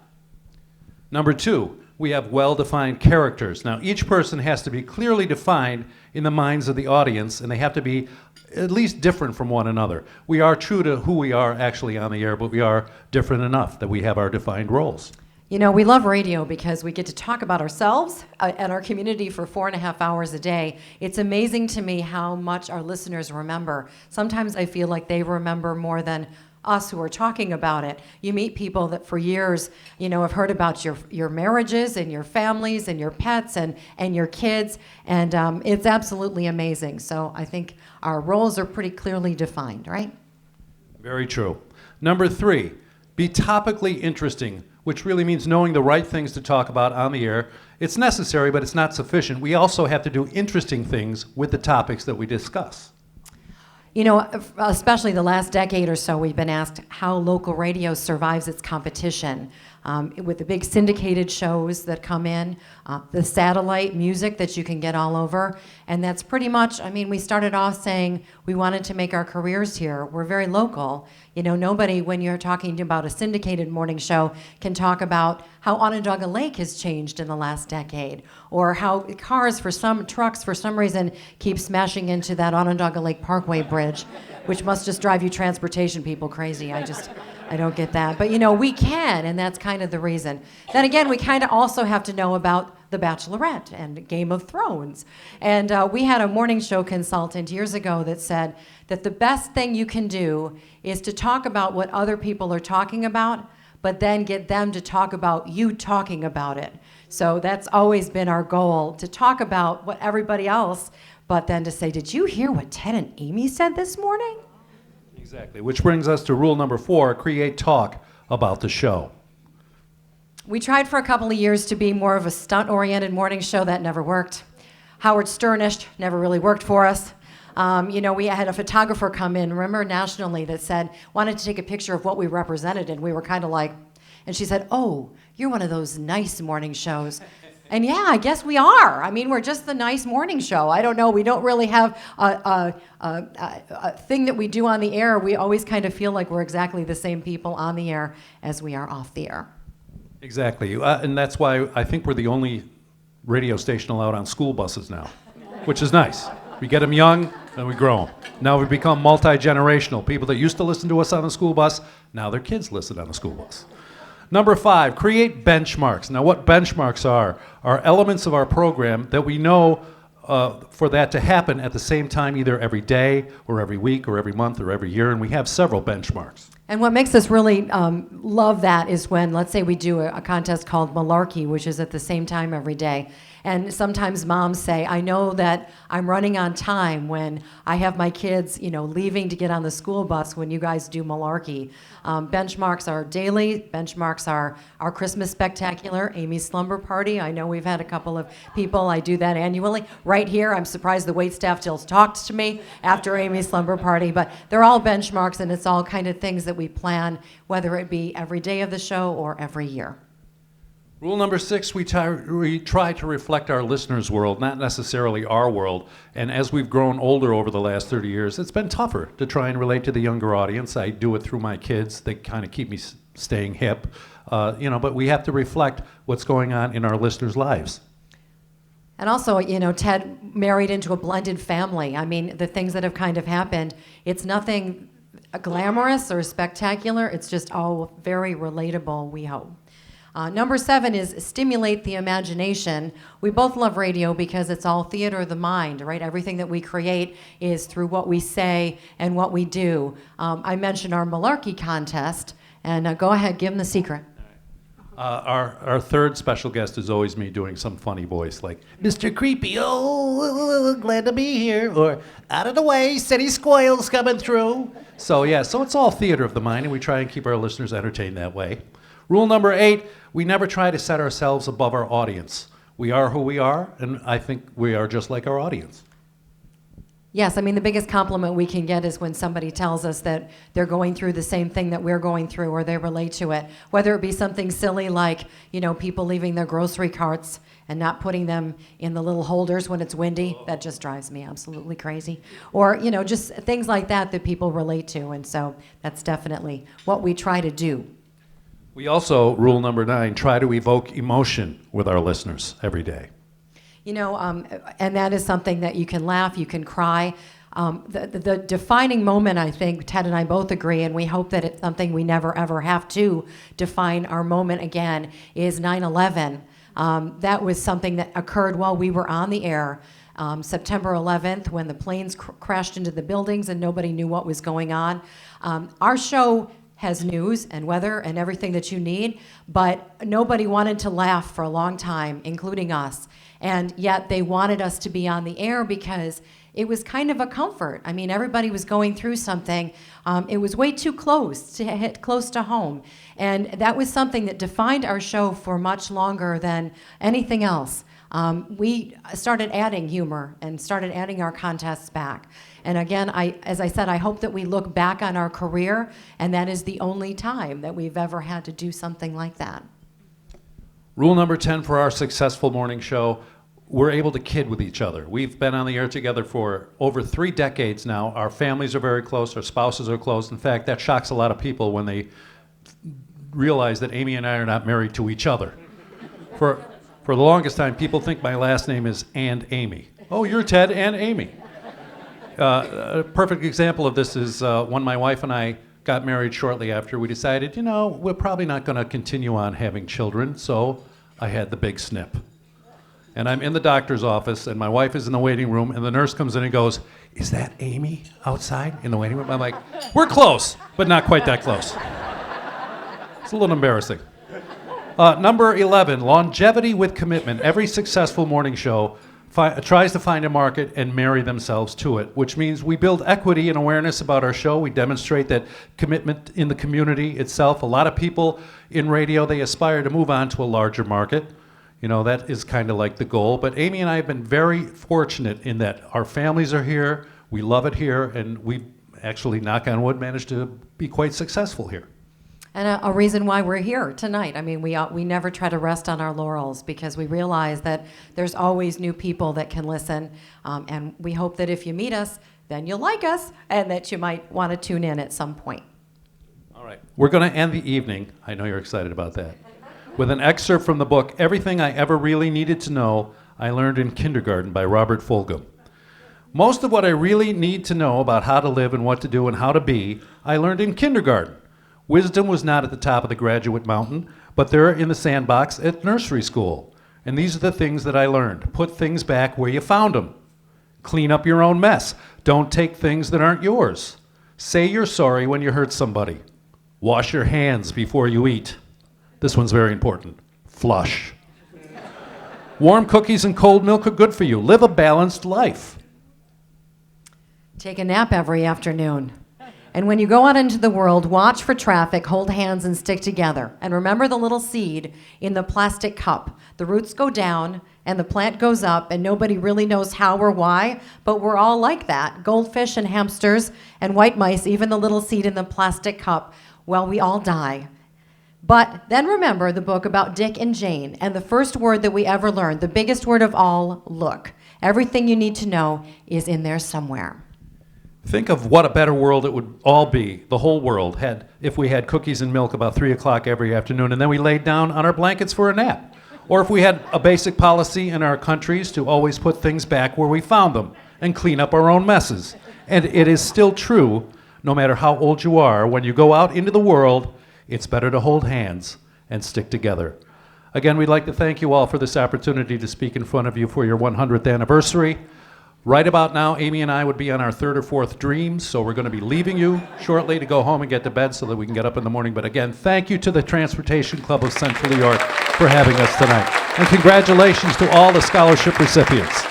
Number two, we have well-defined characters. Now, each person has to be clearly defined in the minds of the audience, and they have to be at least different from one another. We are true to who we are actually on the air, but we are different enough that we have our defined roles. You know, we love radio because we get to talk about ourselves and our community for 4.5 hours a day. It's amazing to me how much our listeners remember. Sometimes I feel like they remember more than us who are talking about it. You meet people that for years, you know, have heard about your marriages and your families and your pets and your kids, and it's absolutely amazing. So I think our roles are pretty clearly defined, right? Very true. Number three, be topically interesting, which really means knowing the right things to talk about on the air. It's necessary, but it's not sufficient. We also have to do interesting things with the topics that we discuss. You know, especially the last decade or so, we've been asked how local radio survives its competition. With the big syndicated shows that come in, the satellite music that you can get all over, and that's pretty much, I mean, we started off saying we wanted to make our careers here. We're very local. You know, nobody, when you're talking about a syndicated morning show, can talk about how Onondaga Lake has changed in the last decade, or how trucks for some reason keep smashing into that Onondaga Lake Parkway bridge, which must just drive you transportation people crazy. I don't get that. But, you know, we can, and that's kind of the reason. Then again, we kind of also have to know about The Bachelorette and Game of Thrones. And we had a morning show consultant years ago that said that the best thing you can do is to talk about what other people are talking about, but then get them to talk about you talking about it. So that's always been our goal, to talk about what everybody else, but then to say, did you hear what Ted and Amy said this morning? Exactly, which brings us to rule number 4, create talk about the show. We tried for a couple of years to be more of a stunt-oriented morning show. That never worked. Howard Sternish never really worked for us. You know, we had a photographer come in, remember, nationally, that said, wanted to take a picture of what we represented, and we were kind of like, and she said, oh, you're one of those nice morning shows. And yeah, I guess we are. I mean, we're just the nice morning show. I don't know. We don't really have a thing that we do on the air. We always kind of feel like we're exactly the same people on the air as we are off the air. Exactly. And that's why I think we're the only radio station allowed on school buses now, which is nice. We get them young, and we grow them. Now we've become multi-generational. People that used to listen to us on the school bus, now their kids listen on the school bus. Number 5, create benchmarks. Now, what benchmarks are elements of our program that we know for that to happen at the same time, either every day or every week or every month or every year, and we have several benchmarks. And what makes us really love that is when, let's say we do a contest called Malarkey, which is at the same time every day. And sometimes moms say, I know that I'm running on time when I have my kids, you know, leaving to get on the school bus when you guys do Malarkey. Benchmarks are daily. Benchmarks are our Christmas Spectacular, Amy's Slumber Party. I know we've had a couple of people. I do that annually. Right here, I'm surprised the waitstaff still talks to me after Amy's Slumber Party. But they're all benchmarks, and it's all kind of things that we plan, whether it be every day of the show or every year. Rule number 6, we try to reflect our listeners' world, not necessarily our world. And as we've grown older over the last 30 years, it's been tougher to try and relate to the younger audience. I do it through my kids. They kind of keep me staying hip. But we have to reflect what's going on in our listeners' lives. And also, Ted married into a blended family. I mean, the things that have kind of happened, it's nothing glamorous or spectacular. It's just all very relatable, we hope. Number 7 is stimulate the imagination. We both love radio because it's all theater of the mind, right? Everything that we create is through what we say and what we do. I mentioned our Malarkey contest, and go ahead, give them the secret. Our third special guest is always me doing some funny voice like, Mr. Creepy, oh, glad to be here, or out of the way, city squirrels coming through. So it's all theater of the mind, and we try and keep our listeners entertained that way. Rule number 8, we never try to set ourselves above our audience. We are who we are, and I think we are just like our audience. Yes, I mean, the biggest compliment we can get is when somebody tells us that they're going through the same thing that we're going through, or they relate to it. Whether it be something silly like, people leaving their grocery carts and not putting them in the little holders when it's windy. That just drives me absolutely crazy. Or, just things like that people relate to. And so that's definitely what we try to do. We also, rule number 9, try to evoke emotion with our listeners every day. And that is something that you can laugh, you can cry. The defining moment, I think, Ted and I both agree, and we hope that it's something we never ever have to define our moment again, is 9/11. That was something that occurred while we were on the air. September 11th, when the planes crashed into the buildings and nobody knew what was going on. Our show has news and weather and everything that you need, but nobody wanted to laugh for a long time, including us. And yet they wanted us to be on the air because it was kind of a comfort. I mean, everybody was going through something. It was way too close to hit close to home. And that was something that defined our show for much longer than anything else. We started adding humor and started adding our contests back. And again, as I said, I hope that we look back on our career, and that is the only time that we've ever had to do something like that. Rule number 10 for our successful morning show, we're able to kid with each other. We've been on the air together for over 3 decades now. Our families are very close, our spouses are close. In fact, that shocks a lot of people when they realize that Amy and I are not married to each other. For the longest time, people think my last name is and Amy. Oh, you're Ted and Amy. A perfect example of this is when my wife and I got married shortly after, we decided, we're probably not going to continue on having children, so I had the big snip. And I'm in the doctor's office, and my wife is in the waiting room, and the nurse comes in and goes, "Is that Amy outside in the waiting room?" I'm like, "We're close, but not quite that close." It's a little embarrassing. Number 11, longevity with commitment. Every successful morning show tries to find a market and marry themselves to it, which means we build equity and awareness about our show. We demonstrate that commitment in the community itself. A lot of people in radio, they aspire to move on to a larger market. That is kind of like the goal. But Amy and I have been very fortunate in that our families are here, we love it here, and we actually, knock on wood, managed to be quite successful here. And a reason why we're here tonight. I mean, we never try to rest on our laurels because we realize that there's always new people that can listen. And we hope that if you meet us, then you'll like us and that you might want to tune in at some point. All right. We're going to end the evening, I know you're excited about that, with an excerpt from the book, Everything I Ever Really Needed to Know, I Learned in Kindergarten by Robert Fulghum. Most of what I really need to know about how to live and what to do and how to be, I learned in kindergarten. Wisdom was not at the top of the graduate mountain, but there in the sandbox at nursery school. And these are the things that I learned. Put things back where you found them. Clean up your own mess. Don't take things that aren't yours. Say you're sorry when you hurt somebody. Wash your hands before you eat. This one's very important. Flush. Warm cookies and cold milk are good for you. Live a balanced life. Take a nap every afternoon. And when you go out into the world, watch for traffic, hold hands, and stick together. And remember the little seed in the plastic cup. The roots go down, and the plant goes up, and nobody really knows how or why, but we're all like that. Goldfish and hamsters and white mice, even the little seed in the plastic cup. Well, we all die. But then remember the book about Dick and Jane, and the first word that we ever learned, the biggest word of all, look. Everything you need to know is in there somewhere. Think of what a better world it would all be, the whole world, if we had cookies and milk about 3 o'clock every afternoon and then we laid down on our blankets for a nap. Or if we had a basic policy in our countries to always put things back where we found them and clean up our own messes. And it is still true, no matter how old you are, when you go out into the world, it's better to hold hands and stick together. Again, we'd like to thank you all for this opportunity to speak in front of you for your 100th anniversary. Right about now, Amy and I would be on our 3rd or 4th dream, so we're going to be leaving you shortly to go home and get to bed so that we can get up in the morning. But again, thank you to the Transportation Club of Central New York for having us tonight. And congratulations to all the scholarship recipients.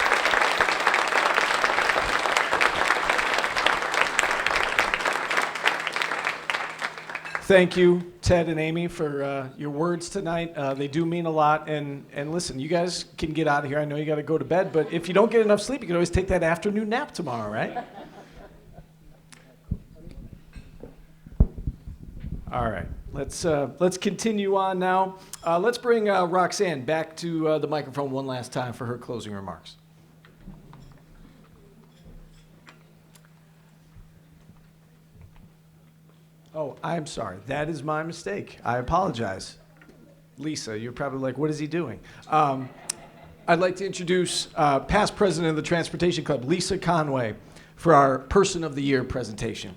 Thank you, Ted and Amy, for your words tonight. They do mean a lot. And listen, you guys can get out of here. I know you got to go to bed, but if you don't get enough sleep, you can always take that afternoon nap tomorrow, right? All right, let's continue on now. Let's bring Roxanne back to the microphone one last time for her closing remarks. Oh, I'm sorry. That is my mistake. I apologize. Lisa, you're probably like, what is he doing? I'd like to introduce past president of the Transportation Club, Lisa Conway, for our Person of the Year presentation.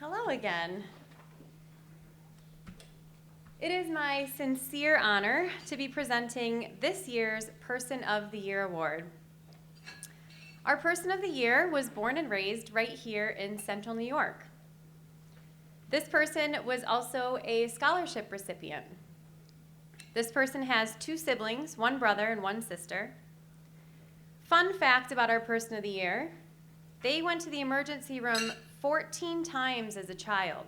Hello again. It is my sincere honor to be presenting this year's Person of the Year Award. Our Person of the Year was born and raised right here in Central New York. This person was also a scholarship recipient. This person has 2 siblings, 1 brother and 1 sister. Fun fact about our Person of the Year, they went to the emergency room 14 times as a child.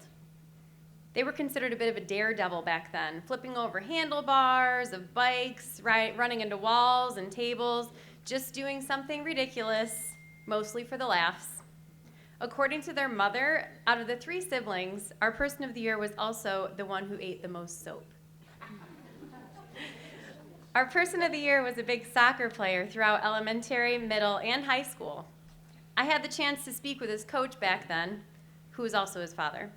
They were considered a bit of a daredevil back then, flipping over handlebars of bikes, running into walls and tables, just doing something ridiculous, mostly for the laughs. According to their mother, out of the 3 siblings, our Person of the Year was also the one who ate the most soap. Our Person of the Year was a big soccer player throughout elementary, middle, and high school. I had the chance to speak with his coach back then, who was also his father.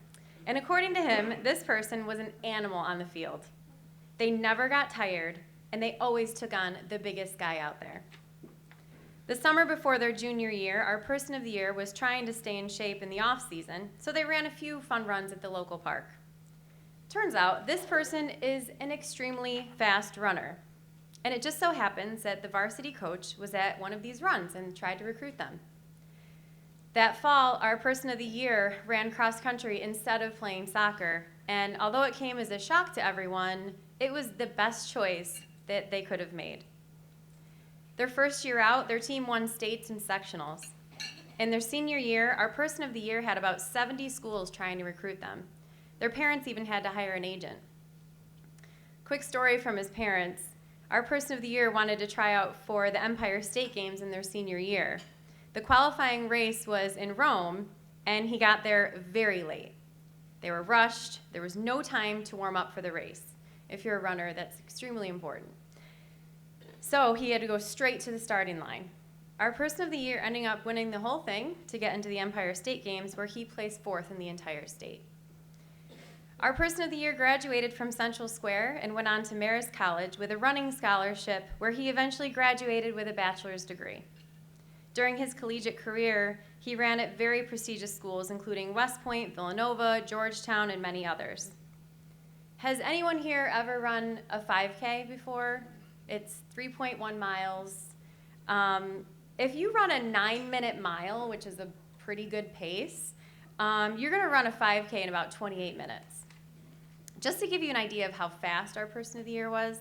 And according to him, this person was an animal on the field. They never got tired, and they always took on the biggest guy out there. The summer before their junior year, our Person of the Year was trying to stay in shape in the off season, so they ran a few fun runs at the local park. Turns out, this person is an extremely fast runner. And it just so happens that the varsity coach was at one of these runs and tried to recruit them. That fall, our Person of the Year ran cross country instead of playing soccer, and although it came as a shock to everyone, it was the best choice that they could have made. Their first year out, their team won states and sectionals. In their senior year, our Person of the Year had about 70 schools trying to recruit them. Their parents even had to hire an agent. Quick story from his parents. Our Person of the Year wanted to try out for the Empire State Games in their senior year. The qualifying race was in Rome, and he got there very late. They were rushed. There was no time to warm up for the race. If you're a runner, that's extremely important. So he had to go straight to the starting line. Our Person of the Year ending up winning the whole thing to get into the Empire State Games, where he placed 4th in the entire state. Our Person of the Year graduated from Central Square and went on to Marist College with a running scholarship, where he eventually graduated with a bachelor's degree. During his collegiate career, he ran at very prestigious schools, including West Point, Villanova, Georgetown, and many others. Has anyone here ever run a 5K before? It's 3.1 miles. If you run a 9-minute mile, which is a pretty good pace, you're going to run a 5K in about 28 minutes. Just to give you an idea of how fast our Person of the Year was,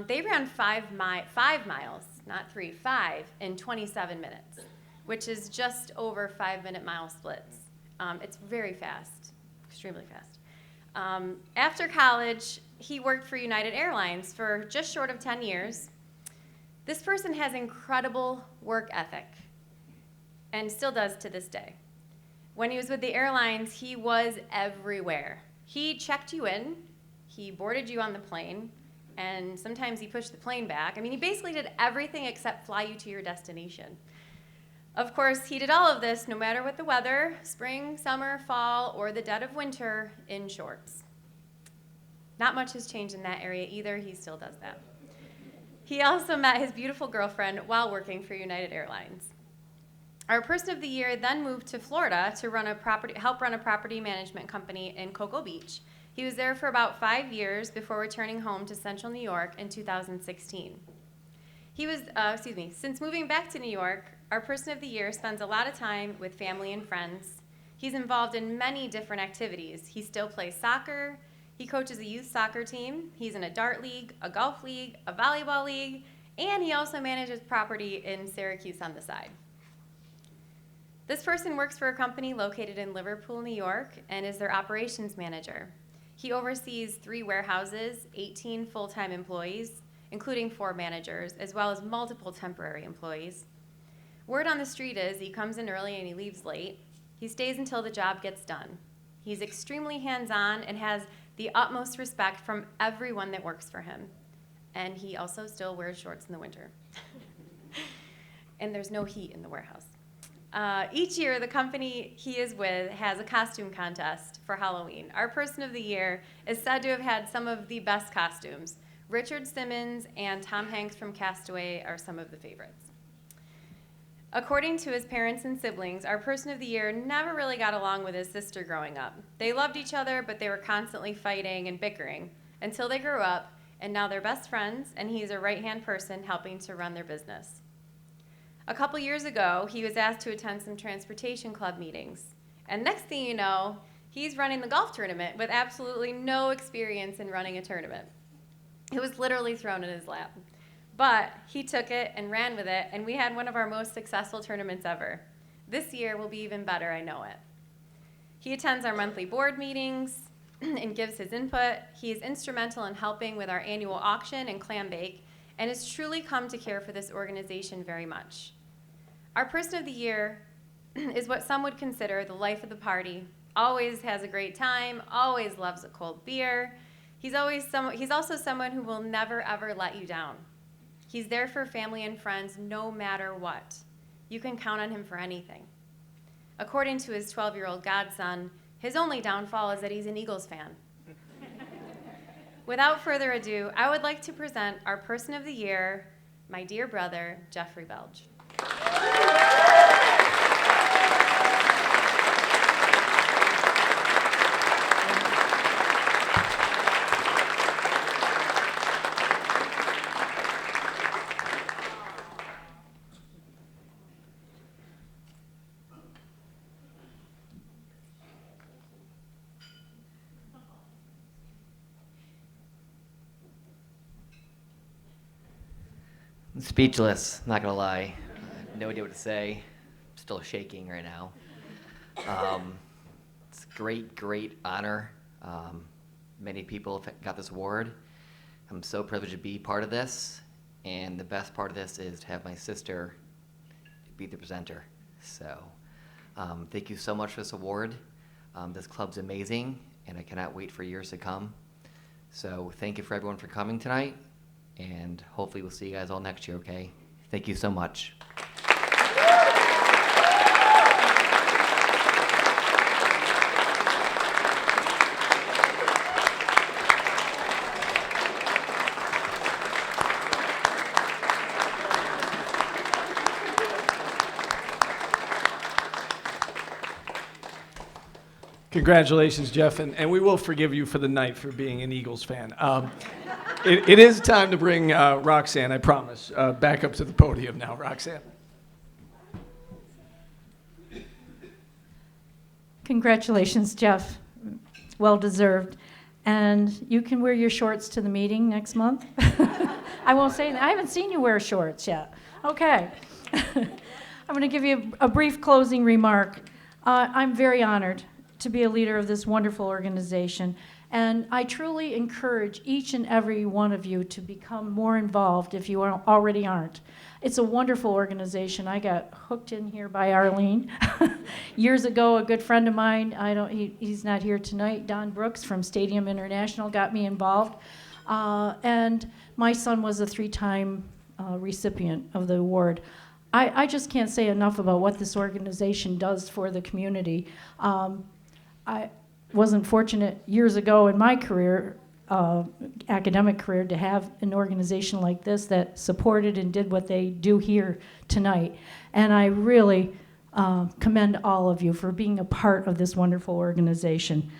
they ran 5 miles, not 3, 5, in 27 minutes, which is just over 5-minute mile splits. It's very fast, extremely fast. After college, he worked for United Airlines for just short of 10 years. This person has incredible work ethic and still does to this day. When he was with the airlines, he was everywhere. He checked you in, he boarded you on the plane, and sometimes he pushed the plane back. I mean, he basically did everything except fly you to your destination. Of course, he did all of this no matter what the weather, spring, summer, fall, or the dead of winter, in shorts. Not much has changed in that area either. He still does that. He also met his beautiful girlfriend while working for United Airlines. Our person of the year then moved to Florida to help run a property management company in Cocoa Beach. He was there for about 5 years before returning home to Central New York in 2016. Since moving back to New York, our person of the year spends a lot of time with family and friends. He's involved in many different activities. He still plays soccer. He coaches a youth soccer team. He's in a dart league, a golf league, a volleyball league, and he also manages property in Syracuse on the side. This person works for a company located in Liverpool, New York, and is their operations manager. He oversees 3 warehouses, 18 full-time employees, including 4 managers, as well as multiple temporary employees. Word on the street is he comes in early and he leaves late. He stays until the job gets done. He's extremely hands-on and has the utmost respect from everyone that works for him. And he also still wears shorts in the winter. And there's no heat in the warehouse. Each year, the company he is with has a costume contest for Halloween. Our person of the year is said to have had some of the best costumes. Richard Simmons and Tom Hanks from Castaway are some of the favorites. According to his parents and siblings, our person of the year never really got along with his sister growing up. They loved each other, but they were constantly fighting and bickering until they grew up, and now they're best friends, and he's a right-hand person helping to run their business. A couple years ago, he was asked to attend some transportation club meetings. And next thing you know, he's running the golf tournament with absolutely no experience in running a tournament. It was literally thrown in his lap. But he took it and ran with it, and we had one of our most successful tournaments ever. This year will be even better, I know it. He attends our monthly board meetings and gives his input. He is instrumental in helping with our annual auction and clam bake, and has truly come to care for this organization very much. Our person of the year is what some would consider the life of the party. Always has a great time, always loves a cold beer. He's also someone who will never ever let you down. He's there for family and friends no matter what. You can count on him for anything. According to his 12-year-old godson, his only downfall is that he's an Eagles fan. Without further ado, I would like to present our person of the year, my dear brother, Jeffrey Belge. I'm speechless, not gonna lie. No idea what to say. I'm still shaking right now. It's a great honor. Many people have got this award. I'm so privileged to be part of this, and the best part of this is to have my sister be the presenter. So thank you so much for this award. This club's amazing, and I cannot wait for years to come. So thank you for everyone for coming tonight, and hopefully we'll see you guys all next year, okay? Thank you so much. Congratulations, Jeff, and we will forgive you for the night for being an Eagles fan. It is time to bring Roxanne, I promise, back up to the podium now. Roxanne. Congratulations, Jeff. It's well-deserved. And you can wear your shorts to the meeting next month. I won't say that. I haven't seen you wear shorts yet. Okay. I'm going to give you a brief closing remark. I'm very honored to be a leader of this wonderful organization. And I truly encourage each and every one of you to become more involved if you already aren't. It's a wonderful organization. I got hooked in here by Arlene. Years ago, a good friend of mine, he's not here tonight, Don Brooks from Stadium International, got me involved. And my son was a 3-time recipient of the award. I just can't say enough about what this organization does for the community. I wasn't fortunate years ago in my career, academic career, to have an organization like this that supported and did what they do here tonight. And I really commend all of you for being a part of this wonderful organization.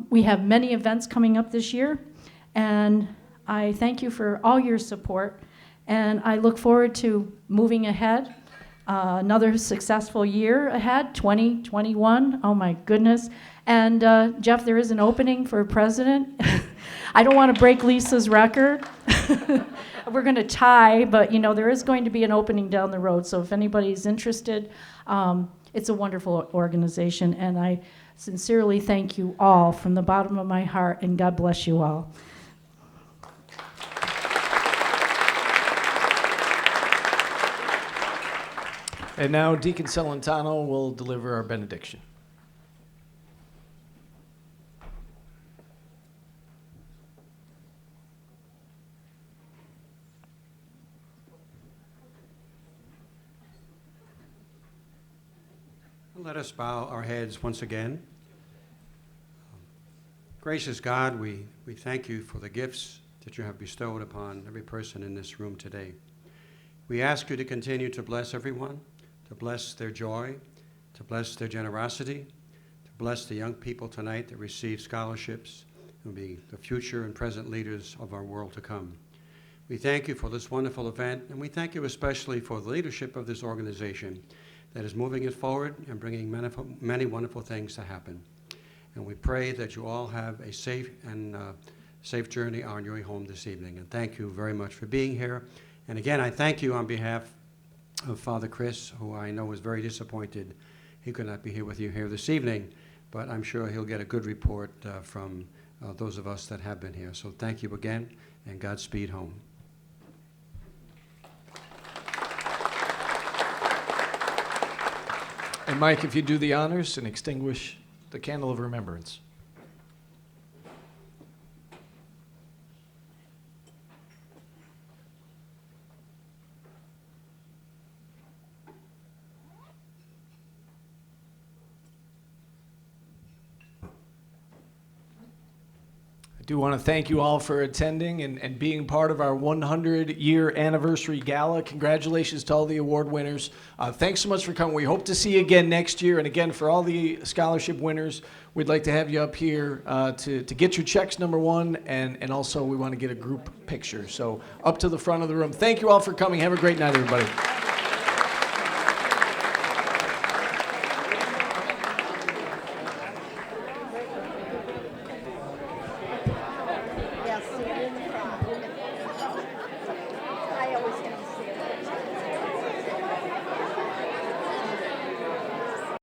We have many events coming up this year, and I thank you for all your support. And I look forward to moving ahead, another successful year ahead, 2021, oh my goodness. And Jeff, there is an opening for president. I don't want to break Lisa's record. We're going to tie, but there is going to be an opening down the road. So if anybody's interested, it's a wonderful organization. And I sincerely thank you all from the bottom of my heart, and God bless you all. And now Deacon Celentano will deliver our benediction. Let us bow our heads once again. Gracious God, we thank you for the gifts that you have bestowed upon every person in this room today. We ask you to continue to bless everyone, to bless their joy, to bless their generosity, to bless the young people tonight that receive scholarships and be the future and present leaders of our world to come. We thank you for this wonderful event, and we thank you especially for the leadership of this organization that is moving it forward and bringing many wonderful things to happen. And we pray that you all have a safe journey on your way home this evening. And thank you very much for being here. And again, I thank you on behalf of Father Chris, who I know is very disappointed he could not be here with you here this evening, but I'm sure he'll get a good report from those of us that have been here. So thank you again, and Godspeed home. And Mike, if you do the honors and extinguish the candle of remembrance. I do want to thank you all for attending and being part of our 100-year anniversary gala. Congratulations to all the award winners. Thanks so much for coming. We hope to see you again next year. And again, for all the scholarship winners, we'd like to have you up here to get your checks, number one, and also we want to get a group picture. So up to the front of the room. Thank you all for coming. Have a great night, everybody.